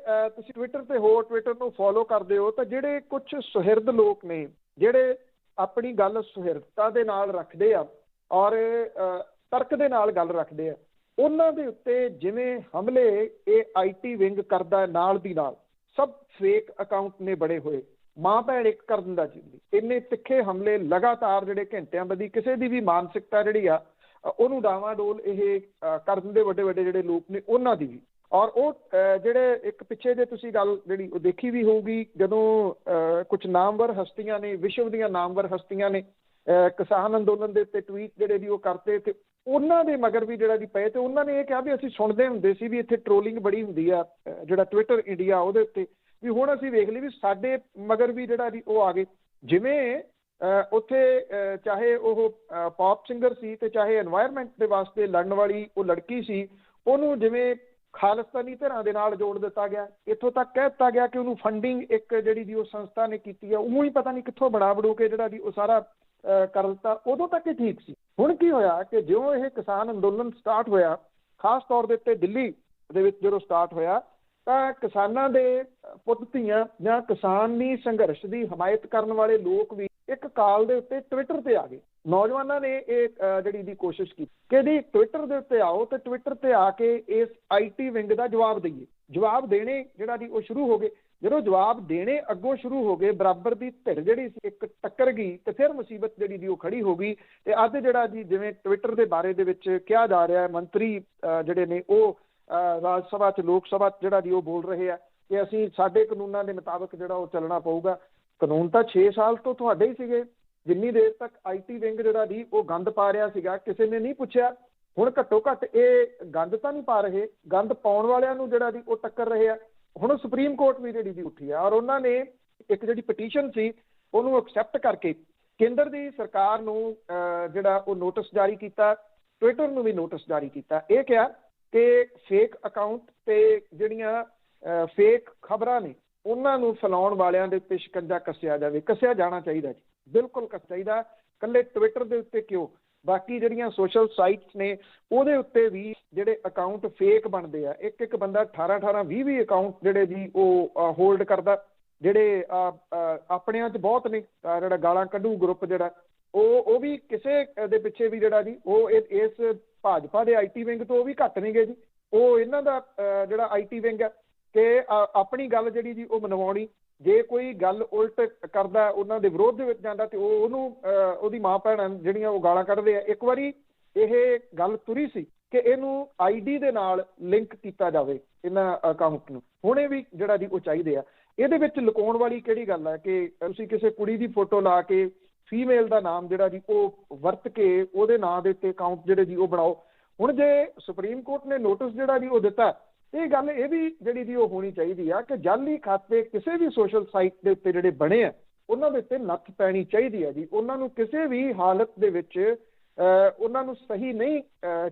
ਤੁਸੀਂ ਟਵਿੱਟਰ ਤੇ ਹੋ, ਟਵਿੱਟਰ ਨੂੰ ਫੋਲੋ ਕਰਦੇ ਹੋ, ਤਾਂ ਜਿਹੜੇ ਕੁਝ ਸੁਹਿਰਦ ਲੋਕ ਨੇ ਜਿਹੜੇ ਆਪਣੀ ਗੱਲ ਸੁਹਿਰਦਤਾ ਦੇ ਨਾਲ ਰੱਖਦੇ ਆ ਔਰ ਤਰਕ ਦੇ ਨਾਲ ਗੱਲ ਰੱਖਦੇ ਆ, ਉਹਨਾਂ ਦੇ ਉੱਤੇ ਜਿਵੇਂ ਹਮਲੇ ਇਹ IT ਵਿੰਗ ਕਰਦਾ ਨਾਲ ਦੀ ਨਾਲ ਸਭ ਫੇਕ ਅਕਾਊਂਟ ਨੇ ਬੜੇ ਹੋਏ। ਮਾਂ ਭੈਣ ਇੱਕ ਕਰ ਦਿੰਦਾ ਜੀ, ਇੰਨੇ ਤਿੱਖੇ ਹਮਲੇ ਲਗਾਤਾਰ ਜਿਹੜੇ ਘੰਟਿਆਂ ਬੱਧੀ ਕਿਸੇ ਦੀ ਵੀ ਮਾਨਸਿਕਤਾ ਜਿਹੜੀ ਆ ਉਹਨੂੰ ਡਾਵਾਡੋਲ ਇਹ ਕਰ ਦਿੰਦੇ ਵੱਡੇ ਵੱਡੇ ਜਿਹੜੇ ਲੋਕ ਨੇ ਉਹਨਾਂ ਦੀ ਵੀ। ਔਰ ਉਹ ਜਿਹੜੇ ਇੱਕ ਪਿੱਛੇ ਜੇ ਤੁਸੀਂ ਗੱਲ ਜਿਹੜੀ ਉਹ ਦੇਖੀ ਵੀ ਹੋਊਗੀ, ਜਦੋਂ ਕੁਝ ਨਾਮਵਰ ਹਸਤੀਆਂ ਨੇ, ਵਿਸ਼ਵ ਦੀਆਂ ਨਾਮਵਰ ਹਸਤੀਆਂ ਨੇ ਕਿਸਾਨ ਅੰਦੋਲਨ ਦੇ ਉੱਤੇ ਟਵੀਟ ਜਿਹੜੇ ਵੀ ਉਹ ਕਰਤੇ, ਤੇ ਉਹਨਾਂ ਦੇ ਮਗਰ ਵੀ ਜਿਹੜਾ ਜੀ ਪਏ, ਤੇ ਉਹਨਾਂ ਨੇ ਇਹ ਕਿਹਾ ਵੀ ਅਸੀਂ ਸੁਣਦੇ ਹੁੰਦੇ ਸੀ ਵੀ ਇੱਥੇ ਟ੍ਰੋਲਿੰਗ ਬੜੀ ਹੁੰਦੀ ਆ ਜਿਹੜਾ ਟਵਿੱਟਰ ਇੰਡੀਆ ਉਹਦੇ ਉੱਤੇ, ਵੀ ਹੁਣ ਅਸੀਂ ਵੇਖ ਲਈ ਵੀ ਸਾਡੇ ਮਗਰ ਵੀ ਜਿਹੜਾ ਜੀ ਉਹ ਆ ਗਏ। ਜਿਵੇਂ ਉੱਥੇ ਚਾਹੇ ਉਹ ਪੌਪ ਸਿੰਗਰ ਸੀ ਤੇ ਚਾਹੇ এনवायरमेंट ਦੇ ਵਾਸਤੇ ਲੜਨ ਵਾਲੀ ਉਹ ਲੜਕੀ ਸੀ, ਉਹਨੂੰ ਜਿਵੇਂ ਖਾਲਿਸਤਾਨੀ ਧਿਰਾਂ ਦੇ ਨਾਲ ਜੋੜ ਦਿੱਤਾ ਗਿਆ। ਇੱਥੋਂ ਤੱਕ ਕਹਿ ਦਿੱਤਾ ਗਿਆ ਕਿ ਉਹਨੂੰ ਫੰਡਿੰਗ ਇੱਕ ਜਿਹੜੀ ਦੀ ਉਹ ਸੰਸਥਾ ਨੇ ਕੀਤੀ ਹੈ, ਉਹ ਹੀ ਪਤਾ ਨਹੀਂ ਕਿੱਥੋਂ ਬਣਾ ਬੜੂ ਕੇ ਜਿਹੜਾ ਦੀ ਉਹ ਸਾਰਾ ਕਰ ਦਿੱਤਾ। ਉਦੋਂ ਤੱਕ ਇਹ ਠੀਕ ਸੀ। ਹੁਣ ਕੀ ਹੋਇਆ ਕਿ ਜਿਉਂ ਇਹ ਕਿਸਾਨ ਅੰਦੋਲਨ ਸਟਾਰਟ ਹੋਇਆ, ਖਾਸ ਤੌਰ ਦੇ ਉੱਤੇ ਦਿੱਲੀ ਦੇ ਵਿੱਚ ਜਦੋਂ ਸਟਾਰਟ ਹੋਇਆ, ਤਾਂ ਕਿਸਾਨਾਂ ਦੇ ਪੁੱਤ ਧੀਆਂ ਜਾਂ ਕਿਸਾਨੀ ਸੰਘਰਸ਼ ਦੀ ਹਮਾਇਤ ਕਰਨ ਵਾਲੇ ਲੋਕ ਵੀ ਇੱਕ ਕਾਲ ਦੇ ਉੱਤੇ ਟਵਿੱਟਰ ਤੇ ਆ ਗਏ। ਨੌਜਵਾਨਾਂ ਨੇ ਇਹ ਜਿਹੜੀ ਦੀ ਕੋਸ਼ਿਸ਼ ਕੀਤੀ ਕਿ ਜੀ ਟਵਿੱਟਰ ਦੇ ਉੱਤੇ ਆਓ ਤੇ ਟਵਿੱਟਰ ਤੇ ਆ ਕੇ ਇਸ IT ਵਿੰਗ ਦਾ ਜਵਾਬ ਦਈਏ। ਜਵਾਬ ਦੇਣੇ ਜਿਹੜਾ ਦੀ ਉਹ ਸ਼ੁਰੂ ਹੋ ਗਏ। ਜਦੋਂ ਜਵਾਬ ਦੇਣੇ ਅੱਗੋਂ ਸ਼ੁਰੂ ਹੋ ਗਏ, ਬਰਾਬਰ ਦੀ ਧਿਰ ਜਿਹੜੀ ਸੀ ਇੱਕ ਟੱਕਰ ਗਈ, ਤੇ ਫਿਰ ਮੁਸੀਬਤ ਜਿਹੜੀ ਦੀ ਉਹ ਖੜੀ ਹੋ ਗਈ। ਤੇ ਅੱਜ ਜਿਹੜਾ ਜੀ ਜਿਵੇਂ ਟਵਿੱਟਰ ਦੇ ਬਾਰੇ ਦੇ ਵਿੱਚ ਕਿਹਾ ਜਾ ਰਿਹਾ ਹੈ, ਮੰਤਰੀ ਜਿਹੜੇ ਨੇ ਉਹ ਰਾਜ ਸਭਾ 'ਚ ਲੋਕ ਸਭਾ ਜਿਹੜਾ ਦੀ ਉਹ ਬੋਲ ਰਹੇ ਆ ਕਿ ਅਸੀਂ ਸਾਡੇ ਕਾਨੂੰਨਾਂ ਦੇ ਮੁਤਾਬਕ ਜਿਹੜਾ ਉਹ ਚੱਲਣਾ ਪਊਗਾ। ਕਾਨੂੰਨ ਤਾਂ 6 ਸਾਲ ਤੋਂ ਤੁਹਾਡੇ ਹੀ ਸੀਗੇ, ਜਿੰਨੀ ਦੇਰ ਤੱਕ IT ਵਿੰਗ ਜਿਹੜਾ ਦੀ ਉਹ ਗੰਦ ਪਾ ਰਿਹਾ ਸੀਗਾ ਕਿਸੇ ਨੇ ਨਹੀਂ ਪੁੱਛਿਆ। ਹੁਣ ਘੱਟੋ ਘੱਟ ਇਹ ਗੰਦ ਤਾਂ ਨਹੀਂ ਪਾ ਰਹੇ, ਗੰਦ ਪਾਉਣ ਵਾਲਿਆਂ ਨੂੰ ਜਿਹੜਾ ਦੀ ਉਹ ਟੱਕਰ ਰਹੇ ਆ। ਹੁਣ ਸੁਪਰੀਮ ਕੋਰਟ ਵੀ ਜਿਹੜੀ ਦੀ ਉੱਠੀ ਆ ਔਰ ਉਹਨਾਂ ਨੇ ਇੱਕ ਜਿਹੜੀ ਪਟੀਸ਼ਨ ਸੀ ਉਹਨੂੰ ਐਕਸੈਪਟ ਕਰਕੇ ਕੇਂਦਰ ਦੀ ਸਰਕਾਰ ਨੂੰ ਜਿਹੜਾ ਉਹ ਨੋਟਿਸ ਜਾਰੀ ਕੀਤਾ, ਟਵਿੱਟਰ ਨੂੰ ਵੀ ਨੋਟਿਸ ਜਾਰੀ ਕੀਤਾ। ਇਹ ਕਿਹਾ ਕਿ ਫੇਕ ਅਕਾਊਂਟ ਤੇ ਜਿਹੜੀਆਂ ਫੇਕ ਖਬਰਾਂ ਨੇ ਉਹਨਾਂ ਨੂੰ ਫੈਲਾਉਣ ਵਾਲਿਆਂ ਦੇ ਉੱਤੇ ਸ਼ਿਕੰਜਾ ਕੱਸਿਆ ਜਾਵੇ। ਕੱਸਿਆ ਜਾਣਾ ਚਾਹੀਦਾ ਜੀ, ਬਿਲਕੁਲ ਕੱਸਿਆ ਚਾਹੀਦਾ। ਇਕੱਲੇ ਟਵਿੱਟਰ ਦੇ ਉੱਤੇ ਕਿਉਂ, ਬਾਕੀ ਜਿਹੜੀਆਂ ਸੋਸ਼ਲ ਸਾਈਟਸ ਨੇ ਉਹਦੇ ਉੱਤੇ ਵੀ ਜਿਹੜੇ ਅਕਾਊਂਟ ਫੇਕ ਬਣਦੇ ਆ। ਇੱਕ ਬੰਦਾ 18 20 ਅਕਾਊਂਟ ਜਿਹੜੇ ਜੀ ਉਹ ਹੋਲਡ ਕਰਦਾ, ਜਿਹੜੇ ਆਪਣਿਆਂ 'ਚ ਬਹੁਤ ਨੇ ਜਿਹੜਾ ਗਾਲਾਂ ਕੱਢੂ ਗਰੁੱਪ ਜਿਹੜਾ ਉਹ ਵੀ ਕਿਸੇ ਦੇ ਪਿੱਛੇ ਵੀ ਜਿਹੜਾ ਜੀ ਉਹ ਇਸ ਭਾਜਪਾ ਦੇ IT ਵਿੰਗ ਤੋਂ ਉਹ ਵੀ ਘੱਟ ਨਹੀਂ ਗਏ ਜੀ। ਉਹ ਇਹਨਾਂ ਦਾ ਜਿਹੜਾ IT ਵਿੰਗ ਹੈ ਕਿ ਆਪਣੀ ਗੱਲ ਜਿਹੜੀ ਜੀ ਉਹ ਮਨਵਾਉਣੀ, ਜੇ ਕੋਈ ਗੱਲ ਉਲਟ ਕਰਦਾ ਉਹਨਾਂ ਦੇ ਵਿਰੋਧ ਦੇ ਵਿੱਚ ਜਾਂਦਾ ਤੇ ਉਹਨੂੰ ਉਹਦੀ ਮਾਂ ਭੈਣਾਂ ਜਿਹੜੀਆਂ ਉਹ ਗਾਲਾਂ ਕੱਢਦੇ ਆ। ਇੱਕ ਵਾਰੀ ਇਹ ਗੱਲ ਤੁਰੀ ਸੀ ਕਿ ਇਹਨੂੰ ID ਦੇ ਨਾਲ ਲਿੰਕ ਕੀਤਾ ਜਾਵੇ ਇਹਨਾਂ ਅਕਾਊਂਟ ਨੂੰ। ਹੁਣ ਇਹ ਵੀ ਜਿਹੜਾ ਜੀ ਉਹ ਚਾਹੀਦੇ ਆ। ਇਹਦੇ ਵਿੱਚ ਲੁਕਾਉਣ ਵਾਲੀ ਕਿਹੜੀ ਗੱਲ ਹੈ ਕਿ ਤੁਸੀਂ ਕਿਸੇ ਕੁੜੀ ਦੀ ਫੋਟੋ ਲਾ ਕੇ ਫੀਮੇਲ ਦਾ ਨਾਮ ਜਿਹੜਾ ਜੀ ਉਹ ਵਰਤ ਕੇ ਉਹਦੇ ਨਾਂ ਦੇ ਉੱਤੇ ਅਕਾਊਂਟ ਜਿਹੜੇ ਜੀ ਉਹ ਬਣਾਓ। ਹੁਣ ਜੇ ਸੁਪਰੀਮ ਕੋਰਟ ਨੇ ਨੋਟਿਸ ਜਿਹੜਾ ਜੀ ਉਹ ਦਿੱਤਾ, ਇਹ ਗੱਲ ਇਹ ਵੀ ਜਿਹੜੀ ਦੀ ਉਹ ਹੋਣੀ ਚਾਹੀਦੀ ਆ ਕਿ ਜਾਅਲੀ ਖਾਤੇ ਕਿਸੇ ਵੀ ਸੋਸ਼ਲ ਸਾਈਟ ਦੇ ਉੱਤੇ ਜਿਹੜੇ ਬਣੇ ਆ ਉਹਨਾਂ ਦੇ ਉੱਤੇ ਨੱਥ ਪੈਣੀ ਚਾਹੀਦੀ ਹੈ ਜੀ। ਉਹਨਾਂ ਨੂੰ ਕਿਸੇ ਵੀ ਹਾਲਤ ਦੇ ਵਿੱਚ ਉਹਨਾਂ ਨੂੰ ਸਹੀ ਨਹੀਂ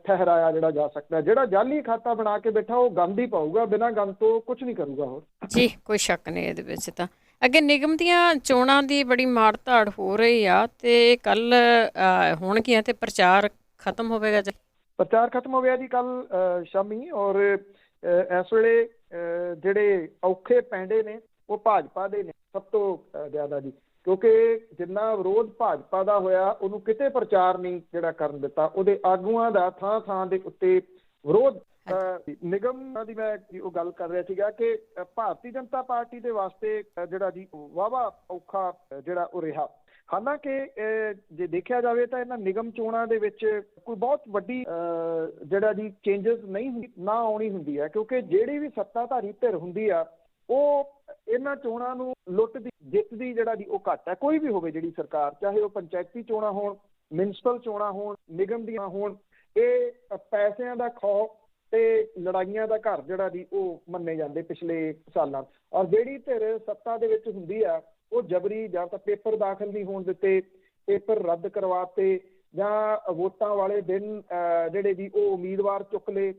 ਠਹਿਰਾਇਆ ਜਿਹੜਾ ਜਾ ਸਕਦਾ। ਜਿਹੜਾ ਜਾਲੀ ਖਾਤਾ ਬਣਾ ਕੇ ਬੈਠਾ ਉਹ ਗੰਦ ਹੀ ਪਾਊਗਾ, ਬਿਨਾਂ ਗੰਦ ਤੋਂ ਕੁਝ ਨਹੀਂ ਕਰੂਗਾ ਹੋਰ। ਜੀ ਕੋਈ ਸ਼ੱਕ ਨਹੀਂ ਇਹਦੇ ਵਿੱਚ। ਤਾਂ ਅੱਗੇ ਨਿਗਮ ਦੀਆਂ ਚੋਣਾਂ ਦੀ ਬੜੀ ਮਾਰ ਧਾੜ ਹੋ ਰਹੀ ਆ, ਤੇ ਕੱਲ ਹੋਣਗੀਆਂ ਤੇ ਪ੍ਰਚਾਰ ਖਤਮ ਹੋਵੇਗਾ ਜੀ? ਪ੍ਰਚਾਰ ਖਤਮ ਹੋ ਗਿਆ ਜੀ ਕੱਲ ਸ਼ਾਮੀ। ਔਰ ਇਸ ਵੇਲੇ ਜਿਹੜੇ ਔਖੇ ਪੈਂਡੇ ਨੇ ਉਹ ਭਾਜਪਾ ਦੇ ਨੇ ਸਭ ਤੋਂ ਜ਼ਿਆਦਾ ਜੀ, ਕਿਉਂਕਿ ਜਿੰਨਾ ਵਿਰੋਧ ਭਾਜਪਾ ਦਾ ਹੋਇਆ ਉਹਨੂੰ ਕਿਤੇ ਪ੍ਰਚਾਰ ਨਹੀਂ ਜਿਹੜਾ ਕਰਨ ਦਿੱਤਾ। ਉਹਦੇ ਆਗੂਆਂ ਦਾ ਥਾਂ ਥਾਂ ਦੇ ਉੱਤੇ ਵਿਰੋਧ। ਨਿਗਮ ਦੀ ਮੈਂ ਉਹ ਗੱਲ ਕਰ ਰਿਹਾ ਸੀਗਾ ਕਿ ਭਾਰਤੀ ਜਨਤਾ ਪਾਰਟੀ ਦੇ ਵਾਸਤੇ ਜਿਹੜਾ ਜੀ ਵਾਹਵਾ ਔਖਾ ਜਿਹੜਾ ਉਹ ਰਿਹਾ। ਹਾਲਾਂਕਿ ਜੇ ਦੇਖਿਆ ਜਾਵੇ ਤਾਂ ਇਹਨਾਂ ਨਿਗਮ ਚੋਣਾਂ ਦੇ ਵਿੱਚ ਕੋਈ ਬਹੁਤ ਵੱਡੀ ਜਿਹੜਾ ਜੀ ਚੇਂਜਸ ਨਹੀਂ ਨਾ ਆਉਣੀ ਹੁੰਦੀ ਹੈ, ਕਿਉਂਕਿ ਜਿਹੜੀ ਵੀ ਸੱਤਾਧਾਰੀ ਧਿਰ ਹੁੰਦੀ ਆ ਉਹ ਇਹਨਾਂ ਚੋਣਾਂ ਨੂੰ ਲੁੱਟਦੀ ਜਿੱਤਦੀ ਜਿਹੜਾ ਜੀ ਉਹ ਘੱਟ ਹੈ। ਕੋਈ ਵੀ ਹੋਵੇ ਜਿਹੜੀ ਸਰਕਾਰ, ਚਾਹੇ ਉਹ ਪੰਚਾਇਤੀ ਚੋਣਾਂ ਹੋਣ, ਮਿਊਨਿਸਪਲ ਚੋਣਾਂ ਹੋਣ, ਨਿਗਮ ਦੀਆਂ ਹੋਣ, ਇਹ ਪੈਸਿਆਂ ਦਾ ਖੌਫ ਤੇ ਲੜਾਈਆਂ ਦਾ ਘਰ ਜਿਹੜਾ ਜੀ ਉਹ ਮੰਨੇ ਜਾਂਦੇ ਪਿਛਲੇ ਸਾਲਾਂ। ਔਰ ਜਿਹੜੀ ਧਿਰ ਸੱਤਾ ਦੇ ਵਿੱਚ ਹੁੰਦੀ ਆ ਉਹ ਜਬਰੀ ਜਾਂ ਤਾਂ ਪੇਪਰ ਦਾਖਲ ਨਹੀਂ ਹੋਣ ਦਿੱਤੇ, ਪੇਪਰ ਰੱਦ ਕਰਵਾਤੇ, ਜਾਂ ਵੋਟਾਂ ਵਾਲੇ ਦਿਨ ਜਿਹੜੇ ਜੀ ਉਹ ਉਮੀਦਵਾਰ ਚੁੱਕ ਲਏ,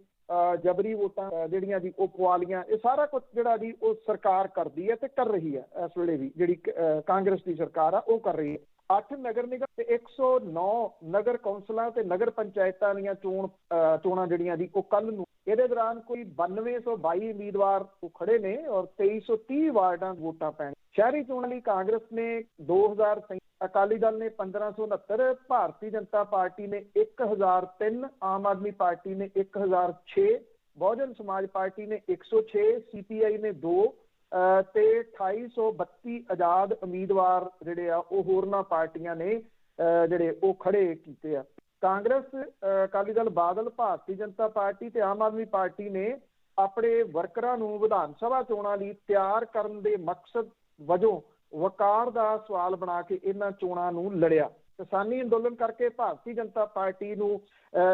ਜਬਰੀ ਵੋਟਾਂ ਜਿਹੜੀਆਂ ਜੀ ਉਹ ਪਵਾ ਲਈਆਂ। ਇਹ ਸਾਰਾ ਕੁਝ ਜਿਹੜਾ ਜੀ ਉਹ ਸਰਕਾਰ ਕਰਦੀ ਹੈ ਤੇ ਕਰ ਰਹੀ ਹੈ। ਇਸ ਵੇਲੇ ਵੀ ਜਿਹੜੀ ਕਾਂਗਰਸ ਦੀ ਸਰਕਾਰ ਆ ਉਹ ਕਰ ਰਹੀ ਹੈ। 8 ਨਗਰ ਨਿਗਮ ਤੇ 109 ਨਗਰ ਕੌਂਸਲਾਂ ਤੇ ਨਗਰ ਪੰਚਾਇਤਾਂ ਦੀਆਂ ਚੋਣਾਂ ਜਿਹੜੀਆਂ ਜੀ ਉਹ ਕੱਲ ਨੂੰ। ਇਹਦੇ ਦੌਰਾਨ ਕੋਈ 9222 ਉਮੀਦਵਾਰ ਉਹ ਖੜੇ ਨੇ ਔਰ 2330 ਵਾਰਡਾਂ ਵੋਟਾਂ ਪੈਣ। ਸ਼ਹਿਰੀ ਚੋਣਾਂ ਲਈ ਕਾਂਗਰਸ ਨੇ 2037, ਅਕਾਲੀ ਦਲ ਨੇ 1569, ਭਾਰਤੀ ਜਨਤਾ ਪਾਰਟੀ ਨੇ 1003, ਆਮ ਆਦਮੀ ਪਾਰਟੀ ਨੇ 1006, ਬਹੁਜਨ ਸਮਾਜ ਪਾਰਟੀ ਨੇ 106, CPI ਨੇ 2 ਤੇ 2832 ਆਜ਼ਾਦ ਉਮੀਦਵਾਰ ਜਿਹੜੇ ਆ ਉਹ ਹੋਰਨਾਂ ਪਾਰਟੀਆਂ ਨੇ ਜਿਹੜੇ ਉਹ ਖੜੇ ਕੀਤੇ ਆ। ਕਾਂਗਰਸ, ਅਕਾਲੀ ਦਲ, ਬਾਦਲ, ਭਾਰਤੀ ਜਨਤਾ ਪਾਰਟੀ ਤੇ ਆਮ ਆਦਮੀ ਪਾਰਟੀ ਨੇ ਆਪਣੇ ਵਰਕਰਾਂ ਨੂੰ ਵਿਧਾਨ ਸਭਾ ਚੋਣਾਂ ਲਈ ਤਿਆਰ ਕਰਨ ਦੇ ਮਕਸਦ ਵਜੋਂ ਵਕਾਰ ਦਾ ਸਵਾਲ ਬਣਾ ਕੇ ਇਹਨਾਂ ਚੋਣਾਂ ਨੂੰ ਲੜਿਆ। ਕਿਸਾਨੀ ਅੰਦੋਲਨ ਕਰਕੇ ਭਾਰਤੀ ਜਨਤਾ ਪਾਰਟੀ ਨੂੰ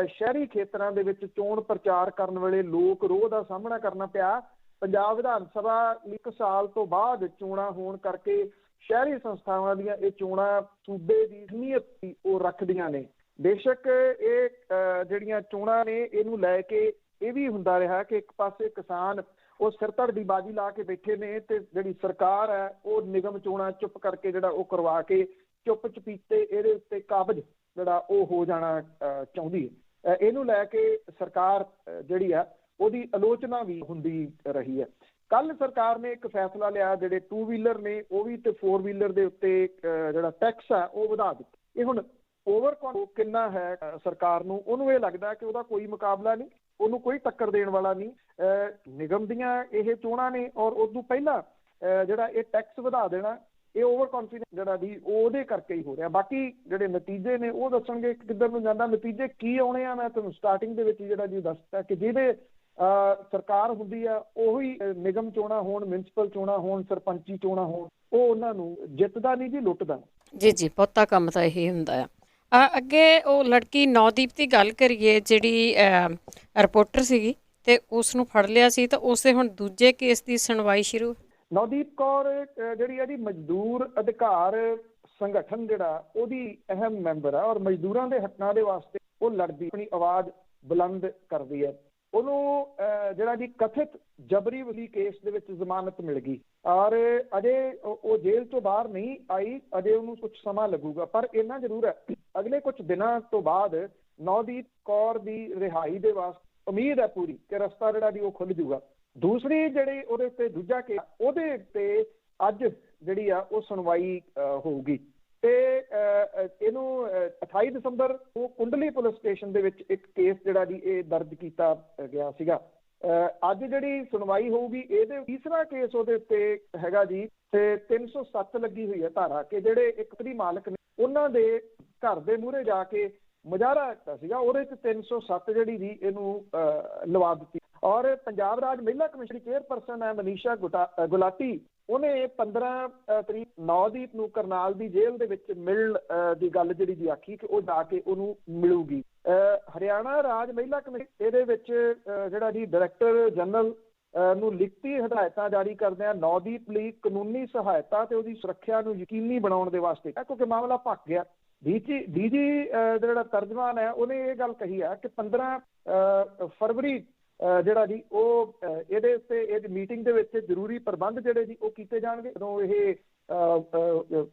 ਸ਼ਹਿਰੀ ਖੇਤਰਾਂ ਦੇ ਵਿੱਚ ਚੋਣ ਪ੍ਰਚਾਰ ਕਰਨ ਵੇਲੇ ਲੋਕ ਰੋਹ ਦਾ ਸਾਹਮਣਾ ਕਰਨਾ ਪਿਆ। ਪੰਜਾਬ ਵਿਧਾਨ ਸਭਾ 1 ਸਾਲ ਤੋਂ ਬਾਅਦ ਚੋਣਾਂ ਹੋਣ ਕਰਕੇ ਸ਼ਹਿਰੀ ਸੰਸਥਾਵਾਂ ਦੀਆਂ ਇਹ ਚੋਣਾਂ ਸੂਬੇ ਦੀ ਅਹਿਮੀਅਤ ਉਹ ਰੱਖਦੀਆਂ ਨੇ। ਬੇਸ਼ੱਕ ਇਹ ਜਿਹੜੀਆਂ ਚੋਣਾਂ ਨੇ ਇਹਨੂੰ ਲੈ ਕੇ ਇਹ ਵੀ ਹੁੰਦਾ ਰਿਹਾ ਕਿ ਇੱਕ ਪਾਸੇ ਕਿਸਾਨ ਉਹ ਸਿਰ ਧੜ ਦੀ ਬਾਜੀ ਲਾ ਕੇ ਬੈਠੇ ਨੇ ਤੇ ਜਿਹੜੀ ਸਰਕਾਰ ਹੈ ਉਹ ਨਿਗਮ ਚੋਣਾਂ ਚੁੱਪ ਕਰਕੇ ਜਿਹੜਾ ਉਹ ਕਰਵਾ ਕੇ ਚੁੱਪ ਚਪੀਤੇ ਇਹਦੇ ਉੱਤੇ ਕਾਬਜ਼ ਜਿਹੜਾ ਉਹ ਹੋ ਜਾਣਾ ਚਾਹੁੰਦੀ ਹੈ। ਇਹਨੂੰ ਲੈ ਕੇ ਸਰਕਾਰ ਜਿਹੜੀ ਆ ਉਹਦੀ ਆਲੋਚਨਾ ਵੀ ਹੁੰਦੀ ਰਹੀ ਹੈ। ਕੱਲ ਸਰਕਾਰ ਨੇ ਇੱਕ ਫੈਸਲਾ ਲਿਆ, ਜਿਹੜੇ 2 ਵੀਲਰ ਨੇ ਉਹ ਵੀ ਤੇ 4 ਵੀਲਰ ਦੇ ਉੱਤੇ ਜਿਹੜਾ ਟੈਕਸ ਆ ਉਹ ਵਧਾ ਦਿੱਤਾ। ਇਹ ਹੁਣ ਓਵਰ ਕਿੰਨਾ ਹੈ ਸਰਕਾਰ ਨੂੰ, ਉਹਨੂੰ ਇਹ ਲੱਗਦਾ ਕਿ ਉਹਦਾ ਕੋਈ ਮੁਕਾਬਲਾ ਨਹੀਂ, ਉਹਨੂੰ ਕੋਈ ਟੱਕਰ ਦੇਣ ਵਾਲਾ ਨਹੀਂ। ਨਿਗਮ ਦੀਆਂ ਇਹ ਚੋਣਾਂ ਨੇ ਔਰ ਉਦੋਂ ਪਹਿਲਾਂ ਜਿਹੜਾ ਇਹ ਟੈਕਸ ਵਧਾ ਦੇਣਾ, ਇਹ ਓਵਰ ਕੌਨਫੀਡੈਂਸ ਜਿਹੜਾ ਦੀ ਉਹਦੇ ਕਰਕੇ ਹੀ ਹੋ ਰਿਹਾ। ਬਾਕੀ ਜਿਹੜੇ ਨਤੀਜੇ ਨੇ ਉਹ ਦੱਸਣਗੇ ਕਿੱਧਰ ਨੂੰ ਜਾਂਦਾ। ਨਤੀਜੇ ਕੀ ਆਉਣੇ ਆ ਮੈਂ ਤੁਹਾਨੂੰ ਸਟਾਰਟਿੰਗ ਦੇ ਵਿੱਚ ਜਿਹੜਾ ਜੀ ਦੱਸਤਾ ਕਿ ਜਿਹਦੇ ਸਰਕਾਰ ਹੁੰਦੀ ਆ ਉਹੀ ਨਿਗਮ ਚੋਣਾਂ ਹੋਣ, ਮਿਊਨਿਸਪਲ ਚੋਣਾਂ ਹੋਣ, ਸਰਪੰਚੀ ਚੋਣਾਂ ਹੋਣ, ਉਹ ਉਹਨਾਂ ਨੂੰ ਜਿੱਤਦਾ ਨਹੀਂ ਜੀ, ਲੁੱਟਦਾ। ਜੀ ਬਹੁਤਾ ਕੰਮ ਤਾਂ ਇਹੀ ਹੁੰਦਾ ਆ। ਅੱਗੇ ਉਹ ਲੜਕੀ ਨੌਦੀਪ ਦੀ ਗੱਲ ਕਰੀਏ, ਜਿਹੜੀ ਰਿਪੋਰਟਰ ਸੀਗੀ ਤੇ ਉਸ ਨੂੰ ਫੜ ਲਿਆ ਸੀ, ਤਾਂ ਉਸੇ ਹੁਣ ਦੂਜੇ ਕੇਸ ਦੀ ਸੁਣਵਾਈ ਸ਼ੁਰੂ। ਨੌਦੀਪ ਕੌਰ ਜਿਹੜੀ ਇਹਦੀ ਮਜ਼ਦੂਰ ਅਧਿਕਾਰ ਸੰਗਠਨ ਜਿਹੜਾ ਉਹਦੀ ਅਹਿਮ ਮੈਂਬਰ ਆ ਔਰ ਮਜ਼ਦੂਰਾਂ ਦੇ ਹੱਕਾਂ ਦੇ ਵਾਸਤੇ ਉਹ ਲੜਦੀ, ਆਪਣੀ ਆਵਾਜ਼ ਬੁਲੰਦ ਕਰਦੀ ਹੈ। ਉਹਨੂੰ ਜਿਹੜਾ ਜੀ ਕਥਿਤ ਜਬਰੀ ਵਲੀ ਕੇਸ ਦੇ ਵਿੱਚ ਜ਼ਮਾਨਤ ਮਿਲ ਗਈ ਔਰ ਅਜੇ ਉਹ ਜੇਲ੍ਹ ਤੋਂ ਬਾਹਰ ਨਹੀਂ ਆਈ, ਅਜੇ ਉਹਨੂੰ ਕੁਝ ਸਮਾਂ ਲੱਗੂਗਾ। ਪਰ ਇੰਨਾ ਜ਼ਰੂਰ ਹੈ ਅਗਲੇ ਕੁਝ ਦਿਨਾਂ ਤੋਂ ਬਾਅਦ ਨੌਦੀਪ ਕੌਰ ਦੀ ਰਿਹਾਈ ਦੇ ਵਾਸਤੇ ਉਮੀਦ ਹੈ ਪੂਰੀ ਕਿ ਰਸਤਾ ਜਿਹੜਾ ਜੀ ਉਹ ਖੁੱਲ ਜੂਗਾ। ਦੂਸਰੀ ਜਿਹੜੀ ਉਹਦੇ ਉੱਤੇ ਦੂਜਾ ਕੇਸ, ਉਹਦੇ ਉੱਤੇ ਅੱਜ ਜਿਹੜੀ ਆ ਉਹ ਸੁਣਵਾਈ ਹੋਊਗੀ ਤੇ ਇਹਨੂੰ 28 ਦਸੰਬਰ ਉਹ ਕੁੰਡਲੀ ਪੁਲਿਸ ਸਟੇਸ਼ਨ ਦੇ ਵਿੱਚ ਇੱਕ ਕੇਸ ਜਿਹੜਾ ਜੀ ਇਹ ਦਰਜ ਕੀਤਾ ਗਿਆ ਸੀਗਾ। ਅੱਜ ਜਿਹੜੀ ਸੁਣਵਾਈ ਹੋਊਗੀ ਇਹਦੇ ਤੀਸਰਾ ਕੇਸ ਉਹਦੇ ਉੱਤੇ ਹੈਗਾ ਜੀ ਤੇ 307 ਲੱਗੀ ਹੋਈ ਹੈ ਧਾਰਾ, ਕਿ ਜਿਹੜੇ ਇੱਕ ਦੀ ਮਾਲਕ ਨੇ ਉਹਨਾਂ ਦੇ ਘਰ ਦੇ ਮੂਹਰੇ ਜਾ ਕੇ ਮੁਜ਼ਾਹਰਾ ਕੀਤਾ ਸੀਗਾ, ਉਹਦੇ 'ਚ 307 ਜਿਹੜੀ ਜੀ ਇਹਨੂੰ ਲਵਾ ਦਿੱਤੀ। ਔਰ ਪੰਜਾਬ ਰਾਜ ਮਹਿਲਾ ਕਮਿਸ਼ਨ ਦੀ ਚੇਅਰਪਰਸਨ ਹੈ ਮਨੀਸ਼ਾ ਗੁਲਾਟੀ, ਉਹਨੇ 15 ਤਰੀਕ ਨੌਦੀਪ ਨੂੰ ਕਰਨਾਲ ਦੀ ਜੇਲ੍ਹ ਦੇ ਵਿੱਚ ਮਿਲਣ ਦੀ ਗੱਲ ਜਿਹੜੀ ਜੀ ਆਖੀ ਕਿ ਉਹ ਜਾ ਕੇ ਉਹਨੂੰ ਮਿਲੂਗੀ। ਹਰਿਆਣਾ ਰਾਜ ਮਹਿਲਾ ਕਮਿਸ਼ਨ ਇਹਦੇ ਵਿੱਚ ਜਿਹੜਾ ਜੀ ਡਾਇਰੈਕਟਰ ਜਨਰਲ ਨੂੰ ਲਿਖਤੀ ਹਦਾਇਤਾਂ ਜਾਰੀ ਕਰਦਿਆਂ ਨੌਦੀਪ ਲਈ ਕਾਨੂੰਨੀ ਸਹਾਇਤਾ ਤੇ ਉਹਦੀ ਸੁਰੱਖਿਆ ਨੂੰ ਯਕੀਨੀ ਬਣਾਉਣ ਦੇ ਵਾਸਤੇ, ਕਿਉਂਕਿ ਮਾਮਲਾ ਭਖ ਗਿਆ। ਡੀਜੀ ਜਿਹੜਾ ਤਰਜਮਾਨ ਹੈ ਉਹਨੇ ਇਹ ਗੱਲ ਕਹੀ ਆ ਕਿ 15 ਫਰਵਰੀ ਜਿਹੜਾ ਜੀ ਉਹ ਇਹਦੇ ਉੱਤੇ ਇਹ ਮੀਟਿੰਗ ਦੇ ਵਿੱਚ ਜ਼ਰੂਰੀ ਪ੍ਰਬੰਧ ਜਿਹੜੇ ਜੀ ਉਹ ਕੀਤੇ ਜਾਣਗੇ। ਜਦੋਂ ਇਹ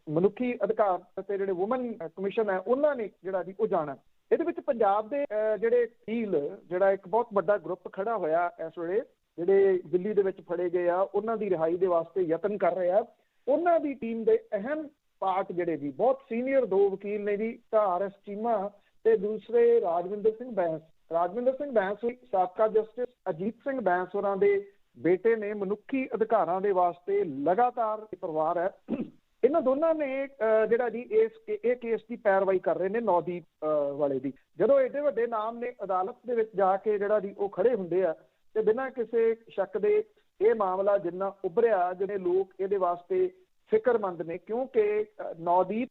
ਮਨੁੱਖੀ ਅਧਿਕਾਰ ਤੇ ਜਿਹੜੇ ਵੂਮਨ ਕਮਿਸ਼ਨ ਹੈ ਉਹਨਾਂ ਨੇ ਜਿਹੜਾ ਜੀ ਉਹ ਜਾਣਾ। ਇਹਦੇ ਵਿੱਚ ਪੰਜਾਬ ਦੇ ਜਿਹੜੇ ਵਕੀਲ ਜਿਹੜਾ ਇੱਕ ਬਹੁਤ ਵੱਡਾ ਗਰੁੱਪ ਖੜਾ ਹੋਇਆ ਇਸ ਵੇਲੇ, ਜਿਹੜੇ ਦਿੱਲੀ ਦੇ ਵਿੱਚ ਫੜੇ ਗਏ ਆ ਉਹਨਾਂ ਦੀ ਰਿਹਾਈ ਦੇ ਵਾਸਤੇ ਯਤਨ ਕਰ ਰਹੇ ਆ, ਉਹਨਾਂ ਦੀ ਟੀਮ ਦੇ ਅਹਿਮ ਪਾਰਟ ਜਿਹੜੇ ਜੀ ਬਹੁਤ ਸੀਨੀਅਰ 2 ਵਕੀਲ ਨੇ ਜੀ, RS ਚੀਮਾ ਤੇ ਦੂਸਰੇ ਰਾਜਵਿੰਦਰ ਸਿੰਘ ਬੈਂਸ। ਰਾਜਵਿੰਦਰ ਸਿੰਘ ਬੈਂਸ ਸਾਬਕਾ ਜਸਟਿਸ ਅਜੀਤ ਸਿੰਘ ਬੈਂਸ ਹੋਰਾਂ ਦੇ ਬੇਟੇ ਨੇ, ਮਨੁੱਖੀ ਅਧਿਕਾਰਾਂ ਦੇ ਵਾਸਤੇ ਲਗਾਤਾਰ ਪਰਿਵਾਰ ਹੈ। ਇਹਨਾਂ ਦੋਨਾਂ ਨੇ ਜਿਹੜਾ ਜੀ ਇਹ ਕੇਸ ਦੀ ਪੈਰਵਾਈ ਕਰ ਰਹੇ ਨੇ ਨੌਦੀਪ ਵਾਲੇ ਦੀ। ਜਦੋਂ ਏਡੇ ਵੱਡੇ ਨਾਮ ਨੇ ਅਦਾਲਤ ਦੇ ਵਿੱਚ ਜਾ ਕੇ ਜਿਹੜਾ ਜੀ ਉਹ ਖੜੇ ਹੁੰਦੇ ਆ ਤੇ ਬਿਨਾਂ ਕਿਸੇ ਸ਼ੱਕ ਦੇ ਇਹ ਮਾਮਲਾ ਜਿੰਨਾ ਉੱਭਰਿਆ, ਜਿਹੜੇ ਲੋਕ ਇਹਦੇ ਵਾਸਤੇ ਫਿਕਰਮੰਦ ਨੇ, ਕਿਉਂਕਿ ਨੌਦੀਪ